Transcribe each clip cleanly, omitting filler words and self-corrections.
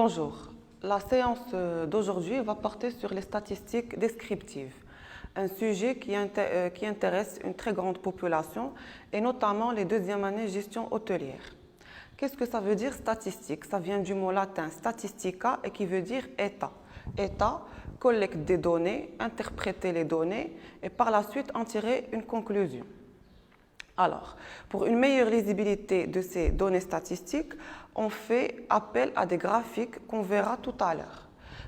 Bonjour, la séance d'aujourd'hui va porter sur les statistiques descriptives, un sujet qui intéresse une très grande population et notamment les deuxième années gestion hôtelière. Qu'est-ce que ça veut dire statistique? Ça vient du mot latin statistica et qui veut dire état. État collecte des données, interpréter les données et par la suite en tirer une conclusion. Alors, pour une meilleure lisibilité de ces données statistiques, on fait appel à des graphiques qu'on verra tout à l'heure.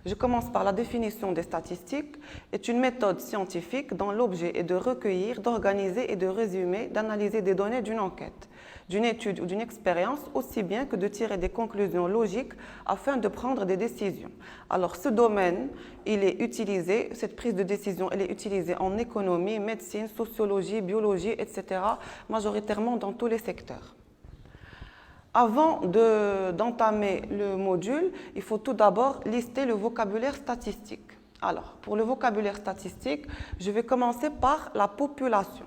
Je commence par la définition des statistiques. C'est une méthode scientifique dont l'objet est de recueillir, d'organiser et de résumer, d'analyser des données d'une enquête, d'une étude ou d'une expérience, aussi bien que de tirer des conclusions logiques afin de prendre des décisions. Alors, ce domaine, il est utilisé, cette prise de décision, elle est utilisée en économie, médecine, sociologie, biologie, etc., majoritairement dans tous les secteurs. Avant d'entamer le module, il faut tout d'abord lister le vocabulaire statistique. Alors, pour le vocabulaire statistique, je vais commencer par la population.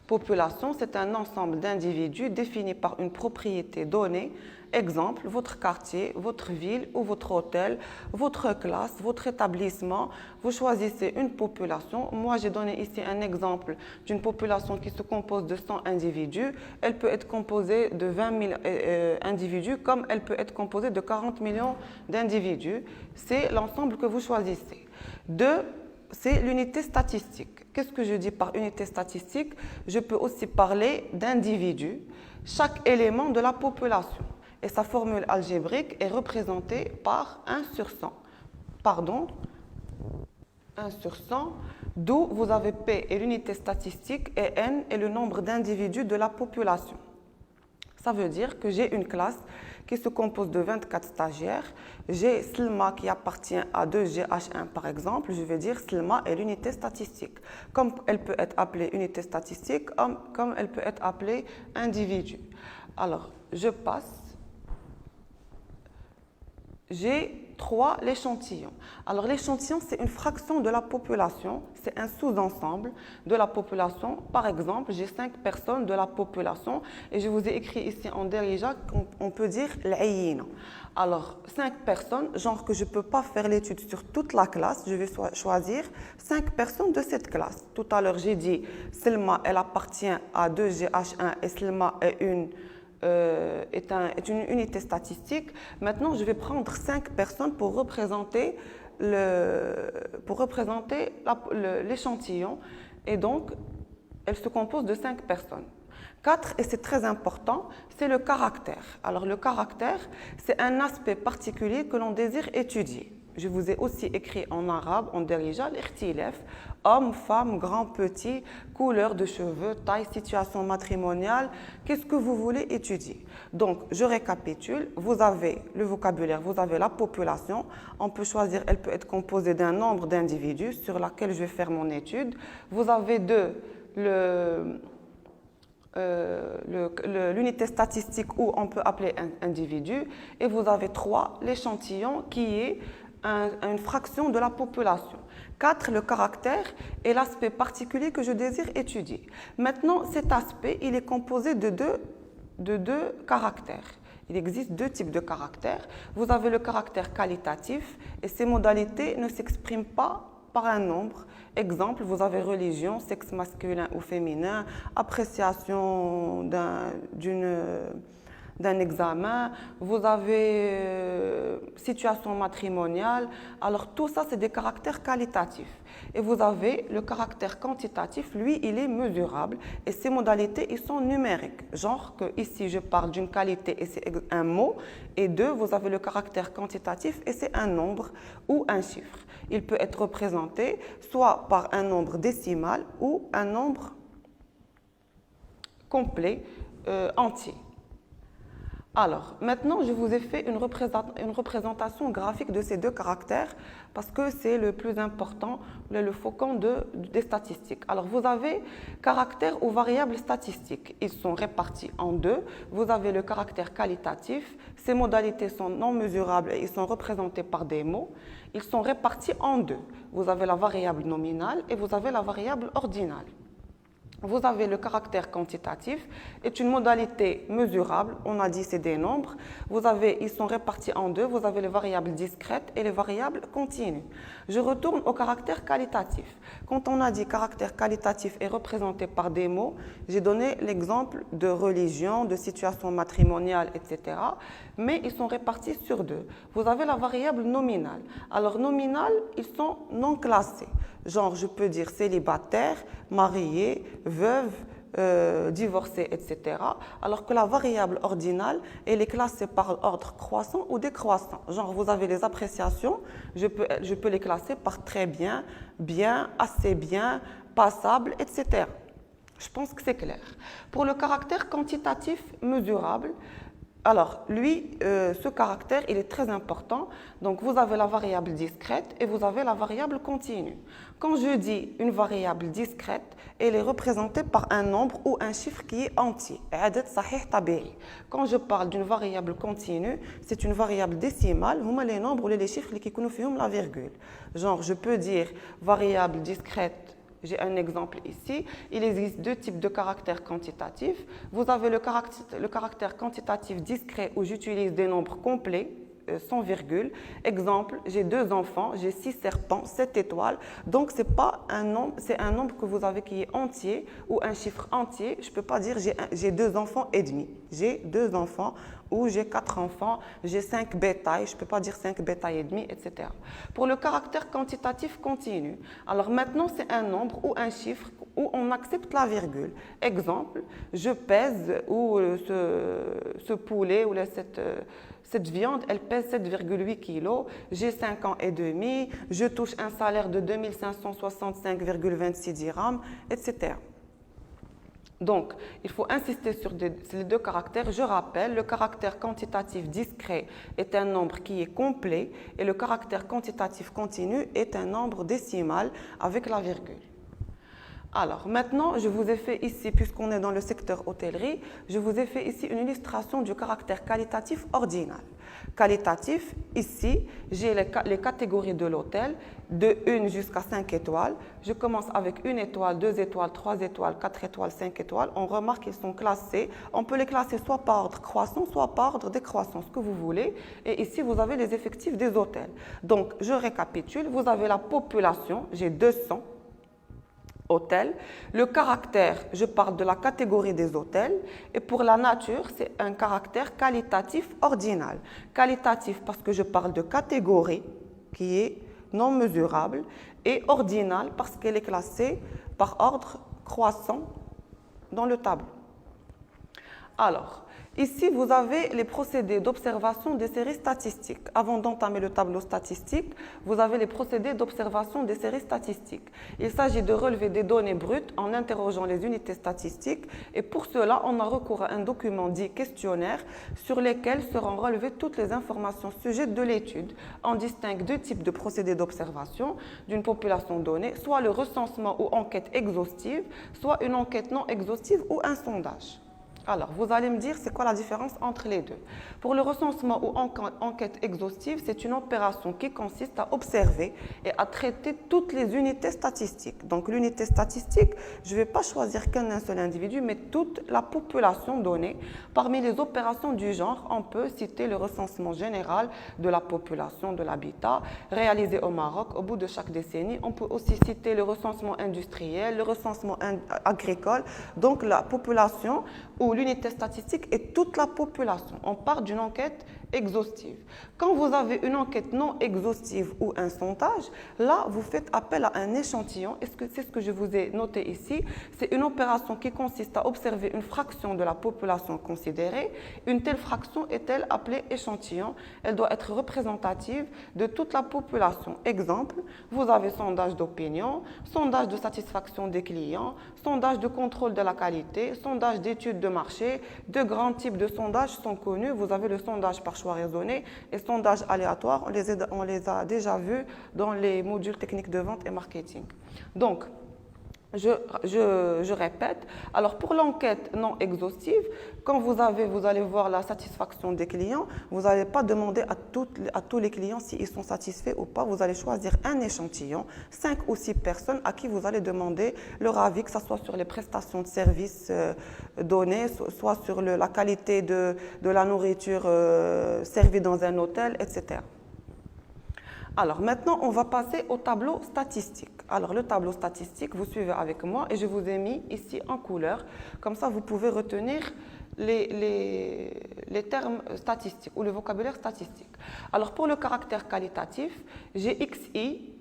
Population, c'est un ensemble d'individus définis par une propriété donnée. Exemple, votre quartier, votre ville ou votre hôtel, votre classe, votre établissement. Vous choisissez une population. Moi, j'ai donné ici un exemple d'une population qui se compose de 100 individus. Elle peut être composée de 20 000 individus comme elle peut être composée de 40 millions d'individus. C'est l'ensemble que vous choisissez. Deux, c'est l'unité statistique. Qu'est-ce que je dis par unité statistique? Je peux aussi parler d'individus, chaque élément de la population. Et sa formule algébrique est représentée par 1 sur 100. Pardon, 1 sur 100, d'où vous avez P est l'unité statistique et N est le nombre d'individus de la population. Ça veut dire que j'ai une classe qui se compose de 24 stagiaires. J'ai Slma qui appartient à 2GH1 par exemple. Je vais dire Slma est l'unité statistique. Comme elle peut être appelée unité statistique, comme elle peut être appelée individu. Alors, je passe. J'ai 3 l'échantillon. Alors l'échantillon, c'est une fraction de la population, c'est un sous-ensemble de la population. Par exemple, j'ai 5 personnes de la population et je vous ai écrit ici en derrière qu'on peut dire l'ayina. Alors 5 personnes, genre que je ne peux pas faire l'étude sur toute la classe, je vais choisir 5 personnes de cette classe. Tout à l'heure, j'ai dit Selma, elle appartient à 2GH1 et Selma est une unité statistique. Maintenant, je vais prendre 5 personnes pour représenter l'échantillon. Et donc, elle se compose de 5 personnes. 4, et c'est très important, c'est le caractère. Alors, le caractère, c'est un aspect particulier que l'on désire étudier. Je vous ai aussi écrit en arabe, en derija, l'irtilef, homme, femme, grand, petit, couleur de cheveux, taille, situation matrimoniale, qu'est-ce que vous voulez étudier? Donc, je récapitule, vous avez le vocabulaire, vous avez la population, on peut choisir, elle peut être composée d'un nombre d'individus sur laquelle je vais faire mon étude. Vous avez l'unité statistique où on peut appeler un individu et vous avez 3, l'échantillon qui est une fraction de la population. 4, le caractère et l'aspect particulier que je désire étudier. Maintenant, cet aspect, il est composé de deux caractères. Il existe 2 types de caractères. Vous avez le caractère qualitatif et ces modalités ne s'expriment pas par un nombre. Exemple, vous avez religion, sexe masculin ou féminin, appréciation d'un examen, vous avez situation matrimoniale. Alors tout ça, c'est des caractères qualitatifs. Et vous avez le caractère quantitatif, lui, il est mesurable et ses modalités, ils sont numériques. Genre que ici, je parle d'une qualité et c'est un mot. Et 2, vous avez le caractère quantitatif et c'est un nombre ou un chiffre. Il peut être représenté soit par un nombre décimal ou un nombre complet, entier. Alors, maintenant, je vous ai fait une représentation graphique de ces 2 caractères parce que c'est le plus important, le faucon des statistiques. Alors, vous avez caractères ou variables statistiques. Ils sont répartis en 2. Vous avez le caractère qualitatif. Ces modalités sont non mesurables et ils sont représentés par des mots. Ils sont répartis en 2. Vous avez la variable nominale et vous avez la variable ordinale. Vous avez le caractère quantitatif, est une modalité mesurable, on a dit c'est des nombres. Ils sont répartis en deux, vous avez les variables discrètes et les variables continues. Je retourne au caractère qualitatif. Quand on a dit caractère qualitatif est représenté par des mots, j'ai donné l'exemple de religion, de situation matrimoniale, etc. Mais ils sont répartis sur deux. Vous avez la variable nominale. Alors nominale, ils sont non classés. Genre, je peux dire célibataire, marié, veuve, divorcé, etc. Alors que la variable ordinale, elle est classée par ordre croissant ou décroissant. Genre, vous avez les appréciations, je peux les classer par très bien, bien, assez bien, passable, etc. Je pense que c'est clair. Pour le caractère quantitatif mesurable, alors, lui, ce caractère, il est très important. Donc, vous avez la variable discrète et vous avez la variable continue. Quand je dis une variable discrète, elle est représentée par un nombre ou un chiffre qui est entier. Quand je parle d'une variable continue, c'est une variable décimale. Huma les nombres ou les chiffres qui connaissent la virgule. Genre, je peux dire variable discrète. J'ai un exemple ici. Il existe deux types de caractères quantitatifs. Vous avez le caractère quantitatif discret où j'utilise des nombres complets, sans virgule. Exemple, j'ai 2 enfants, j'ai 6 serpents, 7 étoiles. Donc, c'est pas un nombre, c'est un nombre que vous avez qui est entier ou un chiffre entier. Je ne peux pas dire j'ai 2 enfants et demi. J'ai 2 enfants ou j'ai 4 enfants, j'ai 5 bétails, je ne peux pas dire 5 bétails et demi, etc. Pour le caractère quantitatif continu, alors maintenant c'est un nombre ou un chiffre où on accepte la virgule. Exemple, je pèse ou ce poulet ou cette viande, elle pèse 7,8 kg, j'ai 5 ans et demi, je touche un salaire de 2565,26 dirhams, etc. Donc, il faut insister sur les deux caractères. Je rappelle, le caractère quantitatif discret est un nombre qui est complet et le caractère quantitatif continu est un nombre décimal avec la virgule. Alors, maintenant, je vous ai fait ici, puisqu'on est dans le secteur hôtellerie, je vous ai fait ici une illustration du caractère qualitatif ordinal. Qualitatif, ici, j'ai les catégories de l'hôtel, de 1 jusqu'à 5 étoiles. Je commence avec 1 étoile, 2 étoiles, 3 étoiles, 4 étoiles, 5 étoiles. On remarque qu'ils sont classés. On peut les classer soit par ordre croissant, soit par ordre décroissant, ce que vous voulez. Et ici, vous avez les effectifs des hôtels. Donc, je récapitule. Vous avez la population, j'ai 200. Hôtel. Le caractère, je parle de la catégorie des hôtels. Et pour la nature, c'est un caractère qualitatif ordinal. Qualitatif parce que je parle de catégorie qui est non mesurable et ordinal parce qu'elle est classée par ordre croissant dans le tableau. Alors, ici, vous avez les procédés d'observation des séries statistiques. Avant d'entamer le tableau statistique, vous avez les procédés d'observation des séries statistiques. Il s'agit de relever des données brutes en interrogeant les unités statistiques et pour cela, on a recours à un document dit questionnaire sur lesquels seront relevées toutes les informations sujettes de l'étude. On distingue 2 types de procédés d'observation d'une population donnée, soit le recensement ou enquête exhaustive, soit une enquête non exhaustive ou un sondage. Alors, vous allez me dire, c'est quoi la différence entre les deux? Pour le recensement ou enquête exhaustive, c'est une opération qui consiste à observer et à traiter toutes les unités statistiques. Donc, l'unité statistique, je ne vais pas choisir qu'un seul individu, mais toute la population donnée. Parmi les opérations du genre, on peut citer le recensement général de la population de l'habitat réalisé au Maroc au bout de chaque décennie. On peut aussi citer le recensement industriel, le recensement agricole. Donc, la population ou l'unité statistique est toute la population. On part d'une enquête exhaustive. Quand vous avez une enquête non exhaustive ou un sondage, là, vous faites appel à un échantillon. C'est ce que je vous ai noté ici. C'est une opération qui consiste à observer une fraction de la population considérée. Une telle fraction est-elle appelée échantillon? Elle doit être représentative de toute la population. Exemple, vous avez sondage d'opinion, sondage de satisfaction des clients, sondage de contrôle de la qualité, sondage d'études de marché. 2 grands types de sondages sont connus. Vous avez le sondage par choix raisonné et sondage aléatoire. On les a déjà vus dans les modules techniques de vente et marketing. Donc, Je répète, alors pour l'enquête non exhaustive, quand vous allez voir la satisfaction des clients, vous n'allez pas demander à tous les clients s'ils sont satisfaits ou pas, vous allez choisir un échantillon, 5 ou 6 personnes à qui vous allez demander leur avis, que ce soit sur les prestations de services données, soit sur la qualité de la nourriture servie dans un hôtel, etc. Alors maintenant, on va passer au tableau statistique. Alors le tableau statistique, vous suivez avec moi et je vous ai mis ici en couleur. Comme ça, vous pouvez retenir les termes statistiques ou le vocabulaire statistique. Alors pour le caractère qualitatif, j'ai XI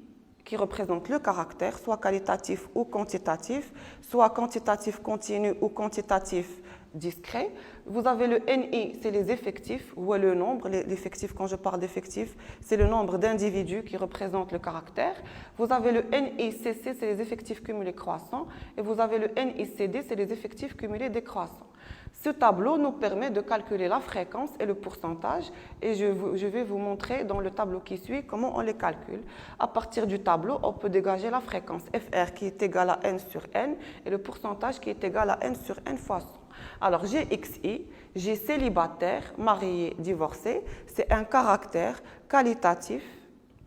qui représente le caractère, soit qualitatif ou quantitatif, soit quantitatif continu ou quantitatif discret. Vous avez le NI, c'est les effectifs, ou le nombre. L'effectif, quand je parle d'effectifs, c'est le nombre d'individus qui représentent le caractère. Vous avez le NICC, c'est les effectifs cumulés croissants. Et vous avez le NICD, c'est les effectifs cumulés décroissants. Ce tableau nous permet de calculer la fréquence et le pourcentage. Et je vais vous montrer dans le tableau qui suit comment on les calcule. À partir du tableau, on peut dégager la fréquence FR qui est égale à N sur N et le pourcentage qui est égal à N sur N fois 100. Alors, j'ai XI, j'ai célibataire, marié, divorcé. C'est un caractère qualitatif,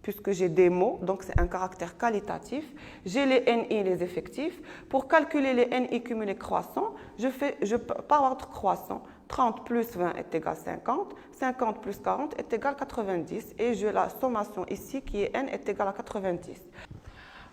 puisque j'ai des mots, donc c'est un caractère qualitatif. J'ai les NI, les effectifs. Pour calculer les NI cumulés croissants, je pars entre croissant. 30 plus 20 est égal à 50, 50 plus 40 est égal à 90, et j'ai la sommation ici qui est N est égal à 90.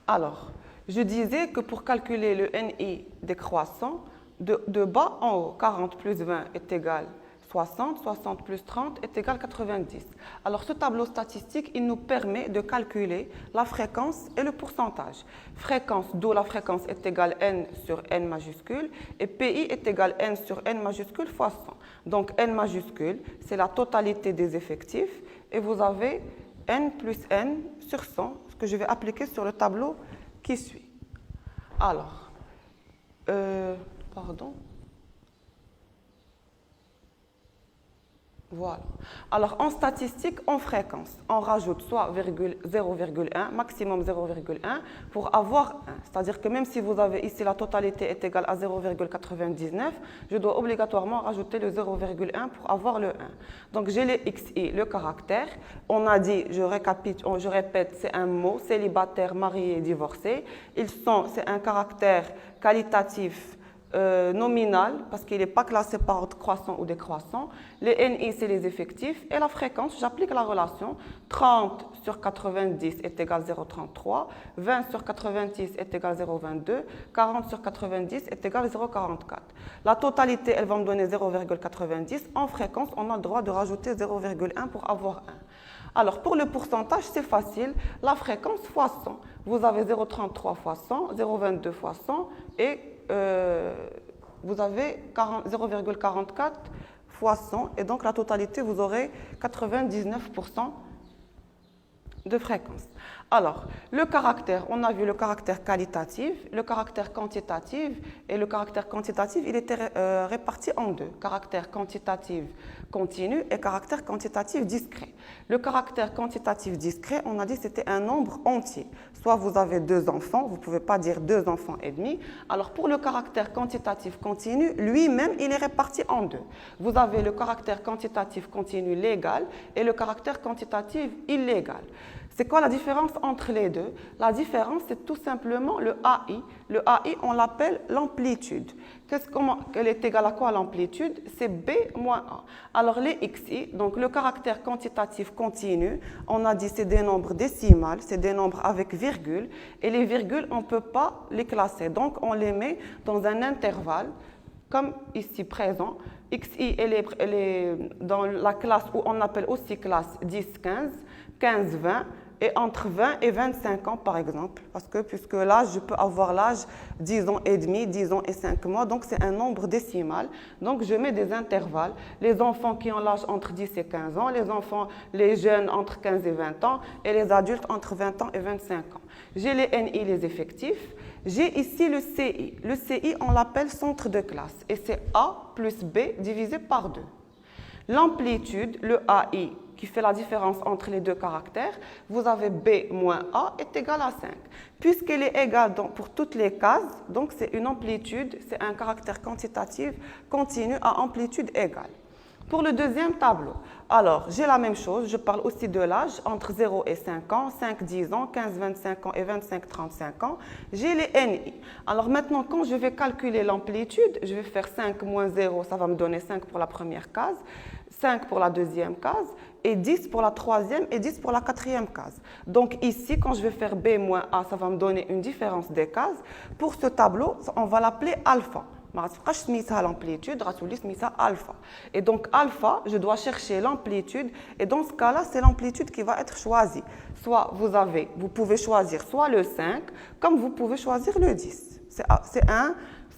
Alors, je disais que pour calculer le NI décroissant, de bas en haut, 40 plus 20 est égal à 60, 60 plus 30 est égal à 90. Alors ce tableau statistique, il nous permet de calculer la fréquence et le pourcentage. Fréquence, d'où la fréquence est égale à N sur N majuscule, et PI est égal à N sur N majuscule fois 100. Donc N majuscule, c'est la totalité des effectifs, et vous avez N plus N sur 100, ce que je vais appliquer sur le tableau qui suit. Alors, pardon. Voilà. Alors, en statistique, en fréquence, on rajoute soit 0,1, maximum 0,1 pour avoir 1. C'est-à-dire que même si vous avez ici la totalité est égale à 0,99, je dois obligatoirement rajouter le 0,1 pour avoir le 1. Donc, j'ai les XI, le caractère. On a dit, je répète, c'est un mot, célibataire, marié, divorcé. C'est un caractère qualitatif nominal, parce qu'il n'est pas classé par ordre croissant ou décroissant. Les NI, c'est les effectifs. Et la fréquence, j'applique la relation 30 sur 90 est égal à 0,33, 20 sur 90 est égal à 0,22, 40 sur 90 est égal à 0,44. La totalité, elle va me donner 0,90. En fréquence, on a le droit de rajouter 0,1 pour avoir 1. Alors, pour le pourcentage, c'est facile. La fréquence fois 100. Vous avez 0,33 fois 100, 0,22 fois 100 et vous avez 0,44 fois 100. Et donc, la totalité, vous aurez 99% de fréquence. Alors, le caractère, on a vu le caractère qualitatif, le caractère quantitatif, et le caractère quantitatif, il était réparti en deux, caractère quantitatif continu et caractère quantitatif discret. Le caractère quantitatif discret, on a dit que c'était un nombre entier. Soit vous avez 2 enfants, vous ne pouvez pas dire 2 enfants et demi. Alors, pour le caractère quantitatif continu, lui-même, il est réparti en deux. Vous avez le caractère quantitatif continu légal et le caractère quantitatif illégal. C'est quoi la différence entre les deux? La différence, c'est tout simplement le AI. Le AI, on l'appelle l'amplitude. Elle est égale à quoi l'amplitude? C'est B moins A. Alors les XI, donc le caractère quantitatif continu, on a dit c'est des nombres décimales, c'est des nombres avec virgule. Et les virgules, on ne peut pas les classer. Donc on les met dans un intervalle, comme ici présent. XI, elle est dans la classe où on appelle aussi classe 10-15, 15-20, et entre 20 et 25 ans par exemple, parce que puisque l'âge, je peux avoir l'âge 10 ans et demi, 10 ans et 5 mois, donc c'est un nombre décimal, donc je mets des intervalles, les enfants qui ont l'âge entre 10 et 15 ans, les jeunes entre 15 et 20 ans, et les adultes entre 20 ans et 25 ans. J'ai les NI, les effectifs, j'ai ici le CI. Le CI, on l'appelle centre de classe, et c'est A plus B divisé par 2. L'amplitude, le AI, qui fait la différence entre les deux caractères, vous avez B moins A est égal à 5. Puisqu'elle est égale pour toutes les cases, donc c'est une amplitude, c'est un caractère quantitatif continu à amplitude égale. Pour le deuxième tableau, alors j'ai la même chose, je parle aussi de l'âge entre 0 et 5 ans, 5, 10 ans, 15, 25 ans et 25, 35 ans. J'ai les NI. Alors maintenant, quand je vais calculer l'amplitude, je vais faire 5 moins 0, ça va me donner 5 pour la première case, 5 pour la deuxième case, et 10 pour la troisième et 10 pour la quatrième case. Donc ici, quand je vais faire B moins A, ça va me donner une différence des cases. Pour ce tableau, on va l'appeler alpha. L'amplitude, alpha. Et donc alpha, je dois chercher l'amplitude et dans ce cas-là, c'est l'amplitude qui va être choisie. Soit vous pouvez choisir soit le 5, comme vous pouvez choisir le 10.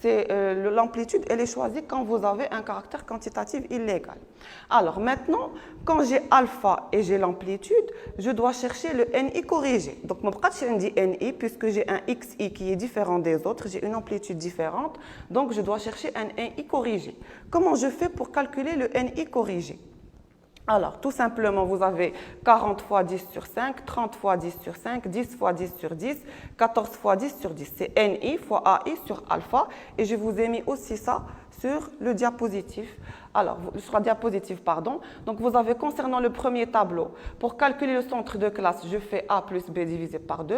L'amplitude, elle est choisie quand vous avez un caractère quantitatif illégal. Alors maintenant, quand j'ai alpha et j'ai l'amplitude, je dois chercher le NI corrigé. Donc, je dis NI puisque j'ai un XI qui est différent des autres, j'ai une amplitude différente, donc je dois chercher un NI corrigé. Comment je fais pour calculer le NI corrigé? Alors, tout simplement, vous avez 40 fois 10 sur 5, 30 fois 10 sur 5, 10 fois 10 sur 10, 14 fois 10 sur 10. C'est NI fois AI sur alpha. Et je vous ai mis aussi ça sur le diapositive. Alors, sur la diapositive, pardon. Donc, vous avez concernant le premier tableau, pour calculer le centre de classe, je fais A plus B divisé par 2.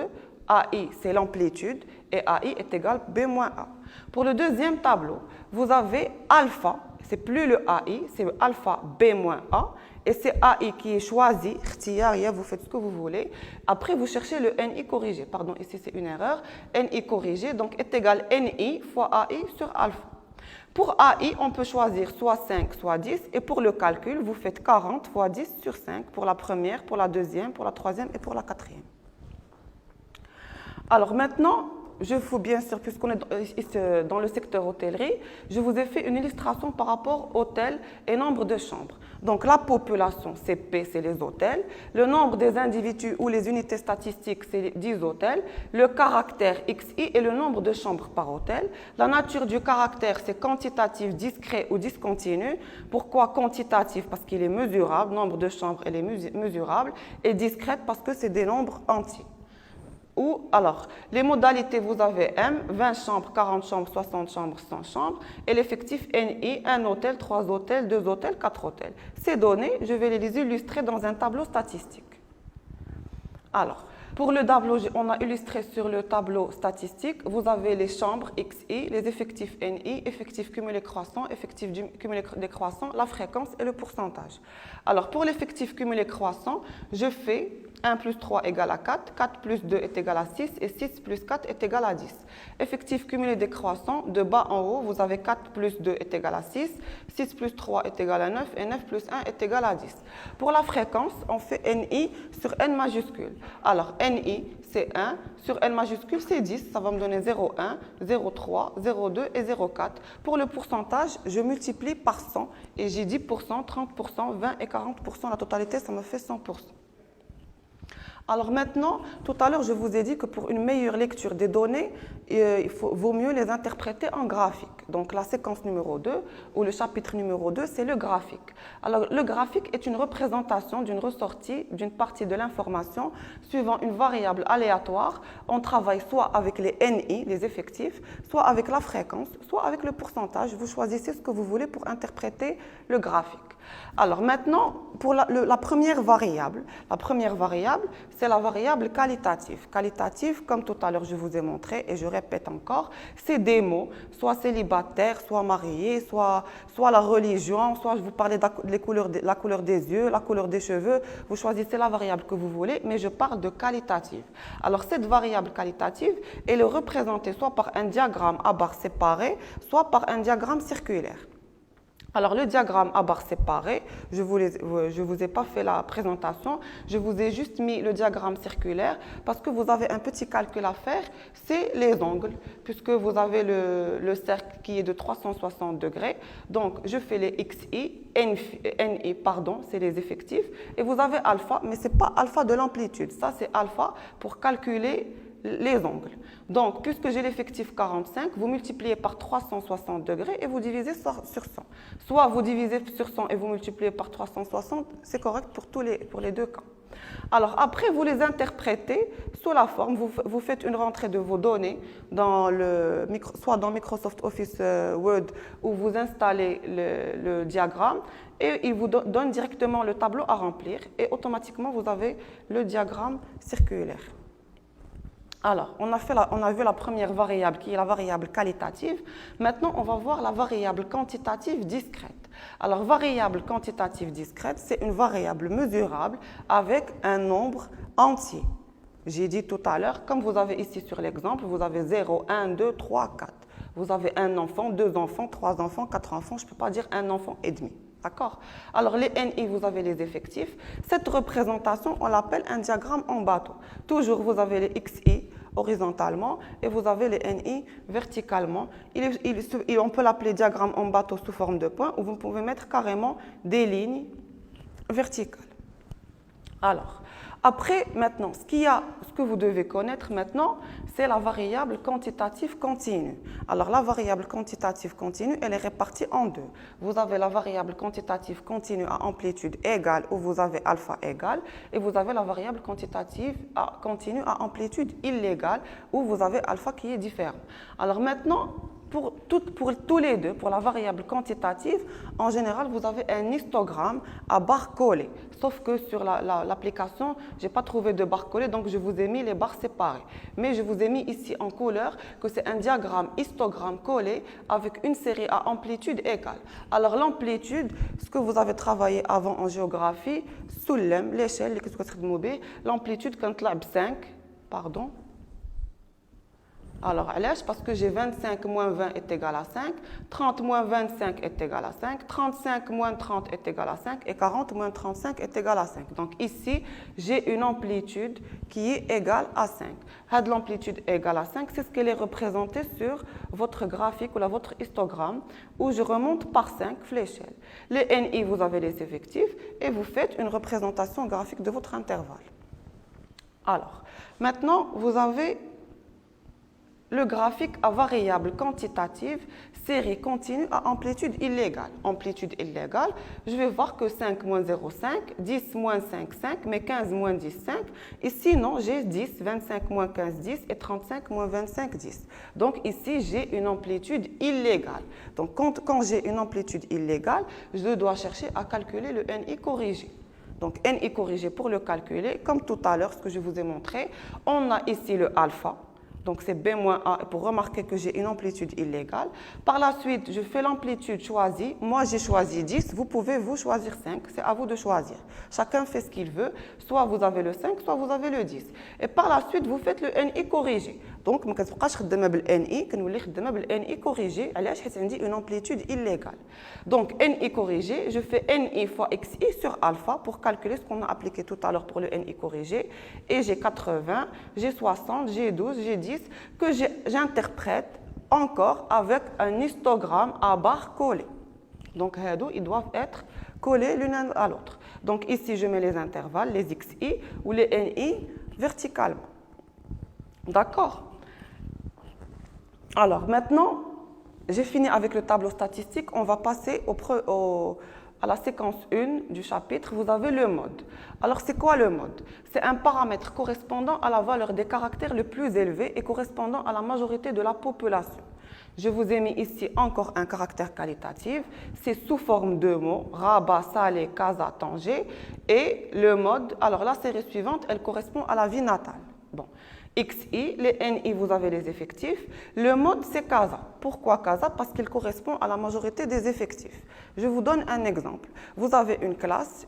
AI, c'est l'amplitude, et AI est égal B moins A. Pour le deuxième tableau, vous avez alpha, c'est plus le AI, c'est alpha B moins A, et c'est AI qui est choisi, vous faites ce que vous voulez. Après, vous cherchez le NI corrigé. Pardon, ici c'est une erreur. NI corrigé, donc est égal NI fois AI sur alpha. Pour AI, on peut choisir soit 5, soit 10. Et pour le calcul, vous faites 40 fois 10 sur 5 pour la première, pour la deuxième, pour la troisième et pour la quatrième. Alors maintenant, je vous, bien sûr, puisqu'on est dans le secteur hôtellerie, je vous ai fait une illustration par rapport hôtel et nombre de chambres. Donc la population, c'est P, c'est les hôtels. Le nombre des individus ou les unités statistiques, c'est 10 hôtels. Le caractère XI et le nombre de chambres par hôtel. La nature du caractère, c'est quantitatif, discret ou discontinu. Pourquoi quantitatif? Parce qu'il est mesurable. Nombre de chambres, elle est mesurable. Et discrète parce que c'est des nombres entiers. Ou alors, les modalités, vous avez M, 20 chambres, 40 chambres, 60 chambres, 100 chambres, et l'effectif NI, 1 hôtel, 3 hôtels, 2 hôtels, 4 hôtels. Ces données, je vais les illustrer dans un tableau statistique. Alors, pour le tableau, on a illustré sur le tableau statistique, vous avez les chambres XI, les effectifs NI, effectifs cumulés croissants, effectifs cumulés décroissants, la fréquence et le pourcentage. Alors, pour l'effectif cumulé croissant, je fais 1 plus 3 égale à 4, 4 plus 2 est égal à 6 et 6 plus 4 est égal à 10. Effectif cumulé décroissant, de bas en haut, vous avez 4 plus 2 est égal à 6, 6 plus 3 est égal à 9 et 9 plus 1 est égal à 10. Pour la fréquence, on fait NI sur N majuscule. Alors, NI, c'est 1, sur N majuscule, c'est 10, ça va me donner 0,1, 0,3, 0,2 et 0,4. Pour le pourcentage, je multiplie par 100 et j'ai 10%, 30%, 20 et 40%. La totalité, ça me fait 100%. Alors maintenant, tout à l'heure, je vous ai dit que pour une meilleure lecture des données, vaut mieux les interpréter en graphique. Donc la séquence numéro 2 ou le chapitre numéro 2, c'est le graphique. Alors le graphique est une représentation d'une ressortie d'une partie de l'information suivant une variable aléatoire. On travaille soit avec les NI, les effectifs, soit avec la fréquence, soit avec le pourcentage. Vous choisissez ce que vous voulez pour interpréter le graphique. Alors maintenant, pour la première variable, c'est la variable qualitative. Qualitative, comme tout à l'heure je vous ai montré, et je répète encore, c'est des mots, soit célibataire, soit marié, soit la religion, soit je vous parlais de la couleur des yeux, la couleur des cheveux. Vous choisissez la variable que vous voulez, mais je parle de qualitative. Alors cette variable qualitative, elle est représentée soit par un diagramme à barres séparées, soit par un diagramme circulaire. Alors, le diagramme à barres séparées, je ne vous ai pas fait la présentation, je vous ai juste mis le diagramme circulaire parce que vous avez un petit calcul à faire, c'est les angles, puisque vous avez le cercle qui est de 360 degrés. Donc, je fais les XI, NI, pardon, c'est les effectifs, et vous avez alpha, mais ce n'est pas alpha de l'amplitude, ça c'est alpha pour calculer les angles. Donc, puisque j'ai l'effectif 45, vous multipliez par 360 degrés et vous divisez sur 100. Soit vous divisez sur 100 et vous multipliez par 360, c'est correct pour les deux cas. Alors après, vous les interprétez sous la forme, vous faites une rentrée de vos données soit dans Microsoft Office Word où vous installez le diagramme et il vous donne directement le tableau à remplir et automatiquement vous avez le diagramme circulaire. Alors, on a vu la première variable qui est la variable qualitative. Maintenant, on va voir la variable quantitative discrète. Alors, variable quantitative discrète, c'est une variable mesurable avec un nombre entier. J'ai dit tout à l'heure, comme vous avez ici sur l'exemple, vous avez 0, 1, 2, 3, 4. Vous avez un enfant, 2 enfants, 3 enfants, 4 enfants. Je ne peux pas dire un enfant et demi. D'accord? Alors, les NI, vous avez les effectifs. Cette représentation, on l'appelle un diagramme en bateau. Toujours, vous avez les XI horizontalement et vous avez les NI verticalement. On peut l'appeler diagramme en bateau sous forme de points ou vous pouvez mettre carrément des lignes verticales. Alors, après, maintenant, ce que vous devez connaître maintenant, c'est la variable quantitative continue. Alors, la variable quantitative continue, elle est répartie en deux. Vous avez la variable quantitative continue à amplitude égale, où vous avez alpha égale, et vous avez la variable quantitative continue à amplitude illégale, où vous avez alpha qui est différent. Alors maintenant, pour tous les deux, pour la variable quantitative, en général, vous avez un histogramme à barres collées. Sauf que sur l'application, je n'ai pas trouvé de barres collées, donc je vous ai mis les barres séparées. Mais je vous ai mis ici en couleur que c'est un diagramme histogramme collé avec une série à amplitude égale. Alors l'amplitude, ce que vous avez travaillé avant en géographie, Soulem, l'échelle, l'amplitude quand la 5, pardon. Alors, parce que j'ai 25 moins 20 est égal à 5, 30 moins 25 est égal à 5, 35 moins 30 est égal à 5 et 40 moins 35 est égal à 5. Donc ici, j'ai une amplitude qui est égale à 5. L'amplitude égale à 5, c'est ce qu'elle est représentée sur votre graphique ou votre histogramme où je remonte par 5 l'échelle. Les NI, vous avez les effectifs et vous faites une représentation graphique de votre intervalle. Alors, maintenant, vous avez le graphique à variable quantitative, série continue à amplitude illégale. Amplitude illégale, je vais voir que 5 moins 0,5, 10 moins 5, 5, mais 15 moins 10, 5. Et sinon, j'ai 10, 25 moins 15, 10 et 35 moins 25, 10. Donc ici, j'ai une amplitude illégale. Donc quand j'ai une amplitude illégale, je dois chercher à calculer le NI corrigé. Donc NI corrigé pour le calculer, comme tout à l'heure, ce que je vous ai montré, on a ici le alpha. Donc, c'est B moins A pour remarquer que j'ai une amplitude illégale. Par la suite, je fais l'amplitude choisie. Moi, j'ai choisi 10. Vous pouvez, vous, choisir 5. C'est à vous de choisir. Chacun fait ce qu'il veut. Soit vous avez le 5, soit vous avez le 10. Et par la suite, vous faites le NI corrigé. Donc, je ne vais pas faire NI, je NI corrigé. J'ai une amplitude illégale. Donc, NI corrigé, je fais NI fois XI sur alpha pour calculer ce qu'on a appliqué tout à l'heure pour le NI corrigé. Et j'ai 80, j'ai 60, j'ai 12, j'ai 10 que j'interprète encore avec un histogramme à barres collées. Donc, ils doivent être collés l'une à l'autre. Donc, ici, je mets les intervalles, les XI ou les NI verticalement. D'accord? Alors, maintenant, j'ai fini avec le tableau statistique. On va passer à la séquence 1 du chapitre. Vous avez le mode. Alors, c'est quoi le mode? C'est un paramètre correspondant à la valeur des caractères le plus élevé et correspondant à la majorité de la population. Je vous ai mis ici encore un caractère qualitatif. C'est sous forme de mots, Rabat, Salé, Casa, Tanger. Et le mode, alors la série suivante, elle correspond à la vie natale. Bon. XI, les NI, vous avez les effectifs. Le mode, c'est CASA. Pourquoi CASA? Parce qu'il correspond à la majorité des effectifs. Je vous donne un exemple. Vous avez une classe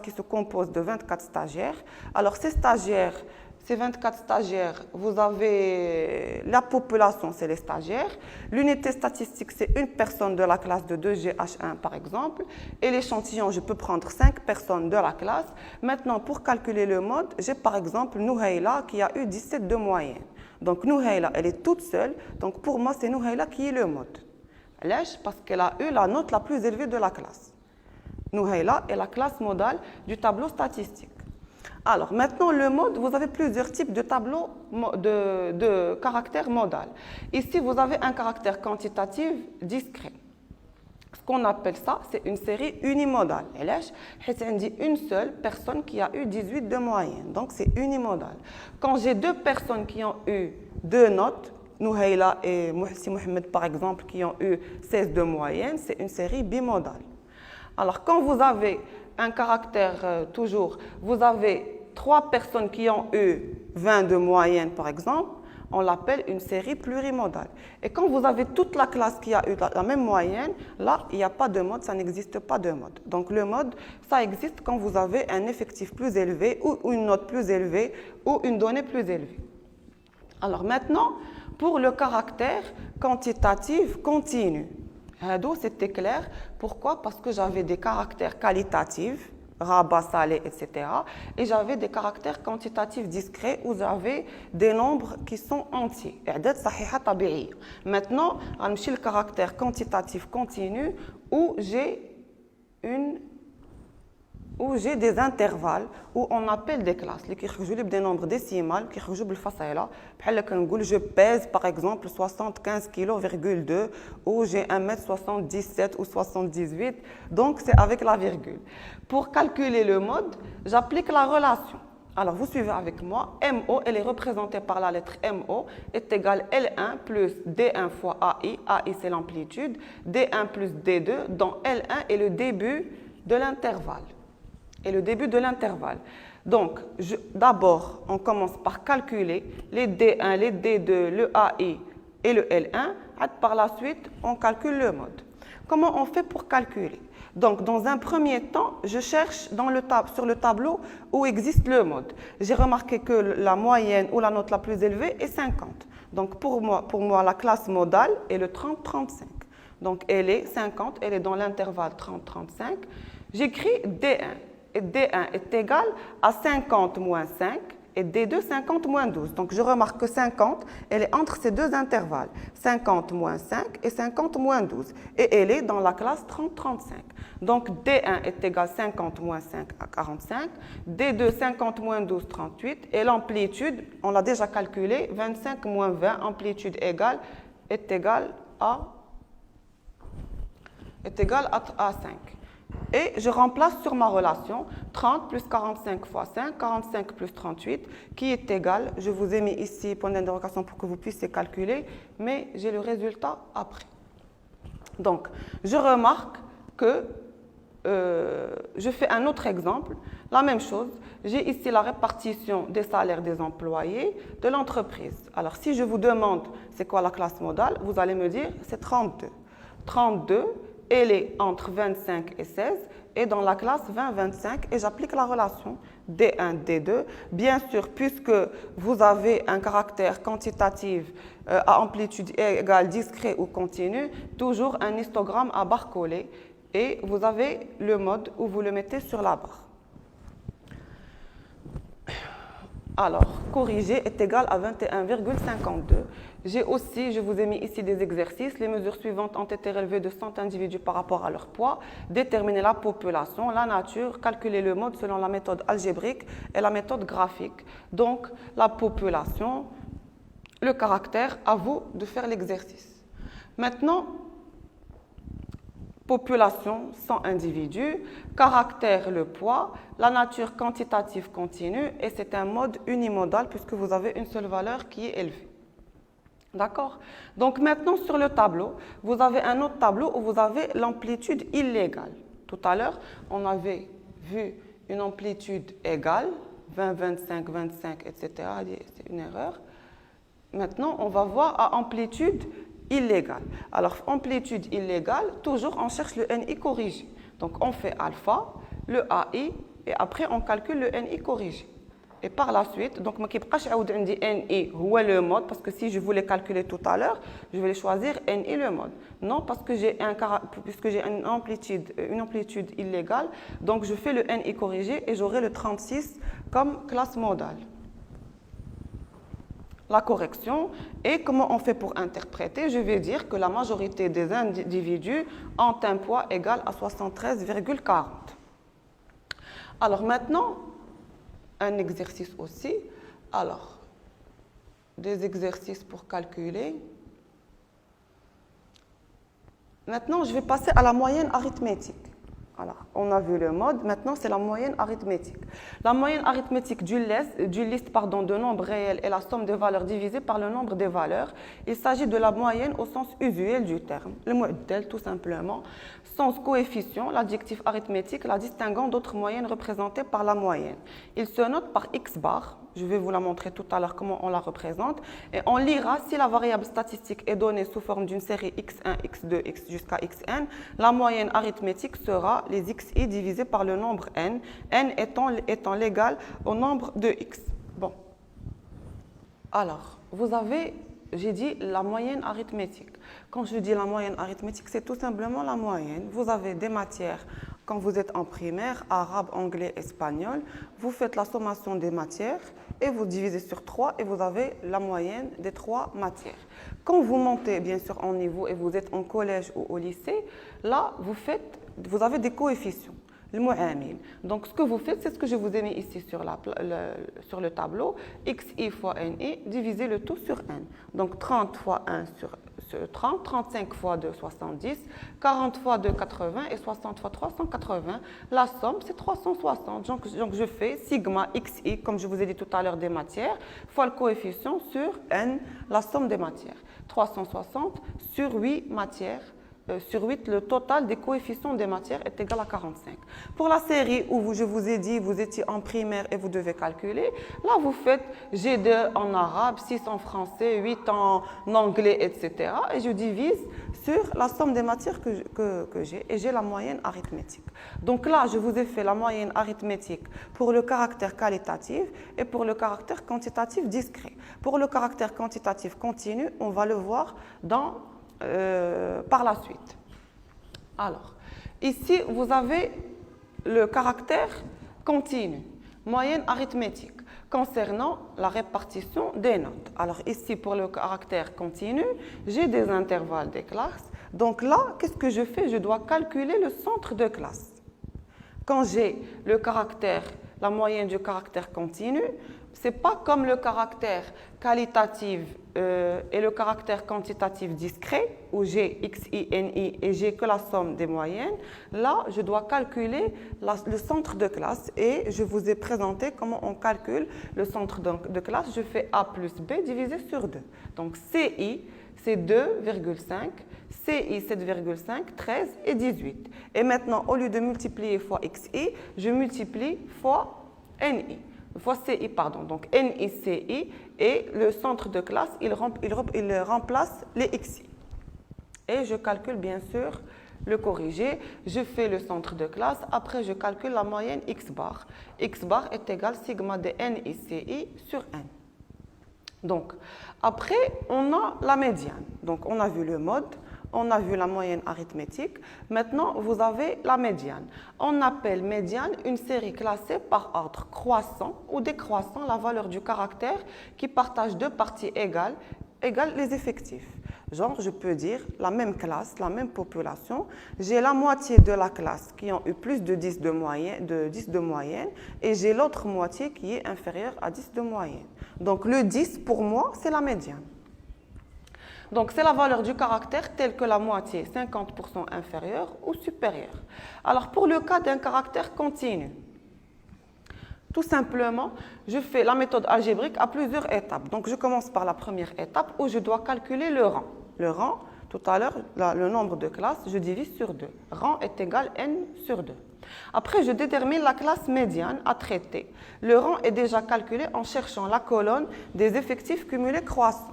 qui se compose de 24 stagiaires. Alors, ces 24 stagiaires, vous avez la population, c'est les stagiaires. L'unité statistique, c'est une personne de la classe de 2GH1 par exemple. Et l'échantillon, je peux prendre 5 personnes de la classe. Maintenant, pour calculer le mode, j'ai par exemple Nouhaila qui a eu 17 de moyenne. Donc Nouhaila, elle est toute seule. Donc pour moi, c'est Nouhaila qui est le mode. Parce qu'elle a eu la note la plus élevée de la classe. Nouhaila est la classe modale du tableau statistique. Alors, maintenant, le mode, vous avez plusieurs types de tableaux de caractère modal. Ici, vous avez un caractère quantitatif discret. Ce qu'on appelle ça, c'est une série unimodale. Et là, dit une seule personne qui a eu 18 de moyenne. Donc, c'est unimodal. Quand j'ai deux personnes qui ont eu 2 notes, Nouhaïla et Mohsi Mohamed, par exemple, qui ont eu 16 de moyenne, c'est une série bimodale. Alors, quand vous avez un caractère toujours, vous avez 3 personnes qui ont eu 20 de moyenne, par exemple, on l'appelle une série plurimodale. Et quand vous avez toute la classe qui a eu la même moyenne, là, il n'y a pas de mode, ça n'existe pas de mode. Donc, le mode, ça existe quand vous avez un effectif plus élevé ou une note plus élevée ou une donnée plus élevée. Alors maintenant, pour le caractère quantitatif continu. C'était clair. Pourquoi? Parce que j'avais des caractères qualitatifs, rabat, salé, etc. Et j'avais des caractères quantitatifs discrets où j'avais des nombres qui sont entiers. Maintenant, on a le caractère quantitatif continu où j'ai des intervalles où on appelle des classes qui sont des nombres décimales qui sont je pèse par exemple 75 kg,2 ou j'ai 1,77 m ou 78, donc c'est avec la virgule. Pour calculer le mode, j'applique la relation. Alors vous suivez avec moi, MO, elle est représentée par la lettre MO, est égale L1 plus D1 fois AI, AI c'est l'amplitude, D1 plus D2, dont L1 est le début de l'intervalle. Et le début de l'intervalle. Donc, d'abord, on commence par calculer les D1, les D2, le AI et le L1. Par la suite, on calcule le mode. Comment on fait pour calculer? Donc, dans un premier temps, je cherche sur le tableau où existe le mode. J'ai remarqué que la moyenne ou la note la plus élevée est 50. Donc, pour moi la classe modale est le 30-35. Donc, elle est 50, elle est dans l'intervalle 30-35. J'écris D1. Et D1 est égal à 50 moins 5 et D2 50 moins 12. Donc je remarque que 50, elle est entre ces deux intervalles, 50 moins 5 et 50 moins 12. Et elle est dans la classe 30-35. Donc D1 est égal à 50 moins 5 à 45, D2 50 moins 12, 38. Et l'amplitude, on l'a déjà calculé, 25 moins 20, amplitude égale, est égale à 5. Et je remplace sur ma relation 30 plus 45 fois 5, 45 plus 38, qui est égal, je vous ai mis ici point d'interrogation pour que vous puissiez calculer, mais j'ai le résultat après. Donc, je remarque que je fais un autre exemple, la même chose, j'ai ici la répartition des salaires des employés de l'entreprise. Alors, si je vous demande c'est quoi la classe modale, vous allez me dire c'est 32. 32, elle est entre 25 et 16 et dans la classe 20-25 et j'applique la relation D1, D2. Bien sûr, puisque vous avez un caractère quantitatif à amplitude égale discret ou continu, toujours un histogramme à barre collée et vous avez le mode où vous le mettez sur la barre. Alors, corriger est égal à 21,52. J'ai aussi, je vous ai mis ici des exercices. Les mesures suivantes ont été relevées de 100 individus par rapport à leur poids. Déterminer la population, la nature, calculer le mode selon la méthode algébrique et la méthode graphique. Donc, la population, le caractère, à vous de faire l'exercice. Maintenant, population, 100 individus, caractère, le poids, la nature quantitative continue et c'est un mode unimodal puisque vous avez une seule valeur qui est élevée. D'accord? Donc maintenant sur le tableau, vous avez un autre tableau où vous avez l'amplitude illégale. Tout à l'heure, on avait vu une amplitude égale, 20, 25, 25, etc. C'est une erreur. Maintenant, on va voir à amplitude illégale. Alors, amplitude illégale, toujours on cherche le NI corrigé. Donc, on fait alpha, le AI, et après on calcule le NI corrigé. Et par la suite, donc, je ne dis NI ou le mode, parce que si je voulais calculer tout à l'heure, je vais choisir NI le mode. Non, parce que j'ai une amplitude illégale, donc je fais le NI corrigé et j'aurai le 36 comme classe modale. La correction et comment on fait pour interpréter, je vais dire que la majorité des individus ont un poids égal à 73,40. Alors maintenant, un exercice aussi. Alors, des exercices pour calculer. Maintenant, je vais passer à la moyenne arithmétique. Alors, on a vu le mode, maintenant c'est la moyenne arithmétique. La moyenne arithmétique d'une liste de nombres réels est la somme des valeurs divisée par le nombre des valeurs. Il s'agit de la moyenne au sens usuel du terme. Le mu'addal, tout simplement. Sens coefficient, l'adjectif arithmétique, la distinguant d'autres moyennes représentées par la moyenne. Il se note par x bar. Je vais vous la montrer tout à l'heure comment on la représente. Et on lira si la variable statistique est donnée sous forme d'une série x1, x2, x jusqu'à xn. La moyenne arithmétique sera les xi divisés par le nombre n, n étant l'égal au nombre de x. Bon. Alors, vous avez, j'ai dit la moyenne arithmétique. Quand je dis la moyenne arithmétique, c'est tout simplement la moyenne. Vous avez des matières. Quand vous êtes en primaire, arabe, anglais, espagnol, vous faites la sommation des matières et vous divisez sur 3 et vous avez la moyenne des 3 matières. Quand vous montez bien sûr en niveau et vous êtes en collège ou au lycée, là vous avez des coefficients, le mu'amil. Donc ce que vous faites, c'est ce que je vous ai mis ici sur le tableau, xi fois ni divisé le tout sur n. Donc 30 fois 1 sur 30, 35 fois 2, 70, 40 fois 2, 80 et 60 fois 3, 180. La somme, c'est 360. Donc, je fais sigma xi, comme je vous ai dit tout à l'heure, des matières, fois le coefficient sur n, la somme des matières. 360 sur 8 matières. Sur 8, le total des coefficients des matières est égal à 45. Pour la série où je vous ai dit, vous étiez en primaire et vous devez calculer, là vous faites G2 en arabe, 6 en français, 8 en anglais, etc. Et je divise sur la somme des matières que j'ai et j'ai la moyenne arithmétique. Donc là, je vous ai fait la moyenne arithmétique pour le caractère qualitatif et pour le caractère quantitatif discret. Pour le caractère quantitatif continu, on va le voir par la suite. Alors, ici, vous avez le caractère continu, moyenne arithmétique, concernant la répartition des notes. Alors ici, pour le caractère continu, j'ai des intervalles des classes. Donc là, qu'est-ce que je fais? Je dois calculer le centre de classe. Quand j'ai la moyenne du caractère continu, ce n'est pas comme le caractère qualitatif et le caractère quantitatif discret, où j'ai xi, ni et j'ai que la somme des moyennes. Là, je dois calculer le centre de classe et je vous ai présenté comment on calcule le centre de classe. Je fais a plus b divisé sur 2. Donc ci, c'est 2,5, ci 7,5, 13 et 18. Et maintenant, au lieu de multiplier fois xi, je multiplie fois ni. Fois ci, pardon. Donc ni, ci, et le centre de classe, il remplace les xi. Et je calcule bien sûr le corrigé. Je fais le centre de classe. Après, je calcule la moyenne x bar. X bar est égal sigma de ni, ci sur n. Donc, après, on a la médiane. Donc, on a vu le mode. On a vu la moyenne arithmétique. Maintenant, vous avez la médiane. On appelle médiane une série classée par ordre croissant ou décroissant la valeur du caractère qui partage deux parties égales les effectifs. Genre, je peux dire la même classe, la même population, j'ai la moitié de la classe qui ont eu plus de 10 de moyenne et j'ai l'autre moitié qui est inférieure à 10 de moyenne. Donc, le 10, pour moi, c'est la médiane. Donc, c'est la valeur du caractère telle que la moitié, 50% inférieure ou supérieure. Alors, pour le cas d'un caractère continu, tout simplement, je fais la méthode algébrique à plusieurs étapes. Donc, je commence par la première étape où je dois calculer le rang. Le rang, tout à l'heure, le nombre de classes, je divise sur 2. Rang est égal n sur 2. Après, je détermine la classe médiane à traiter. Le rang est déjà calculé en cherchant la colonne des effectifs cumulés croissants.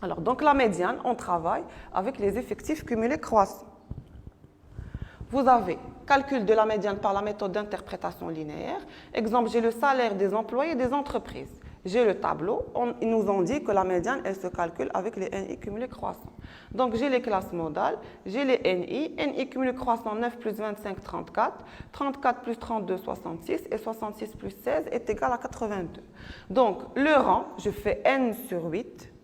Alors, donc la médiane, on travaille avec les effectifs cumulés croissants. Vous avez calcul de la médiane par la méthode d'interprétation linéaire. Exemple, j'ai le salaire des employés des entreprises. J'ai le tableau. Ils nous ont dit que la médiane, elle se calcule avec les NI cumulés croissants. Donc, j'ai les classes modales, j'ai les NI. NI cumulés croissants, 9 plus 25, 34. 34 plus 32, 66. Et 66 plus 16 est égal à 82. Donc, le rang, je fais n sur 8.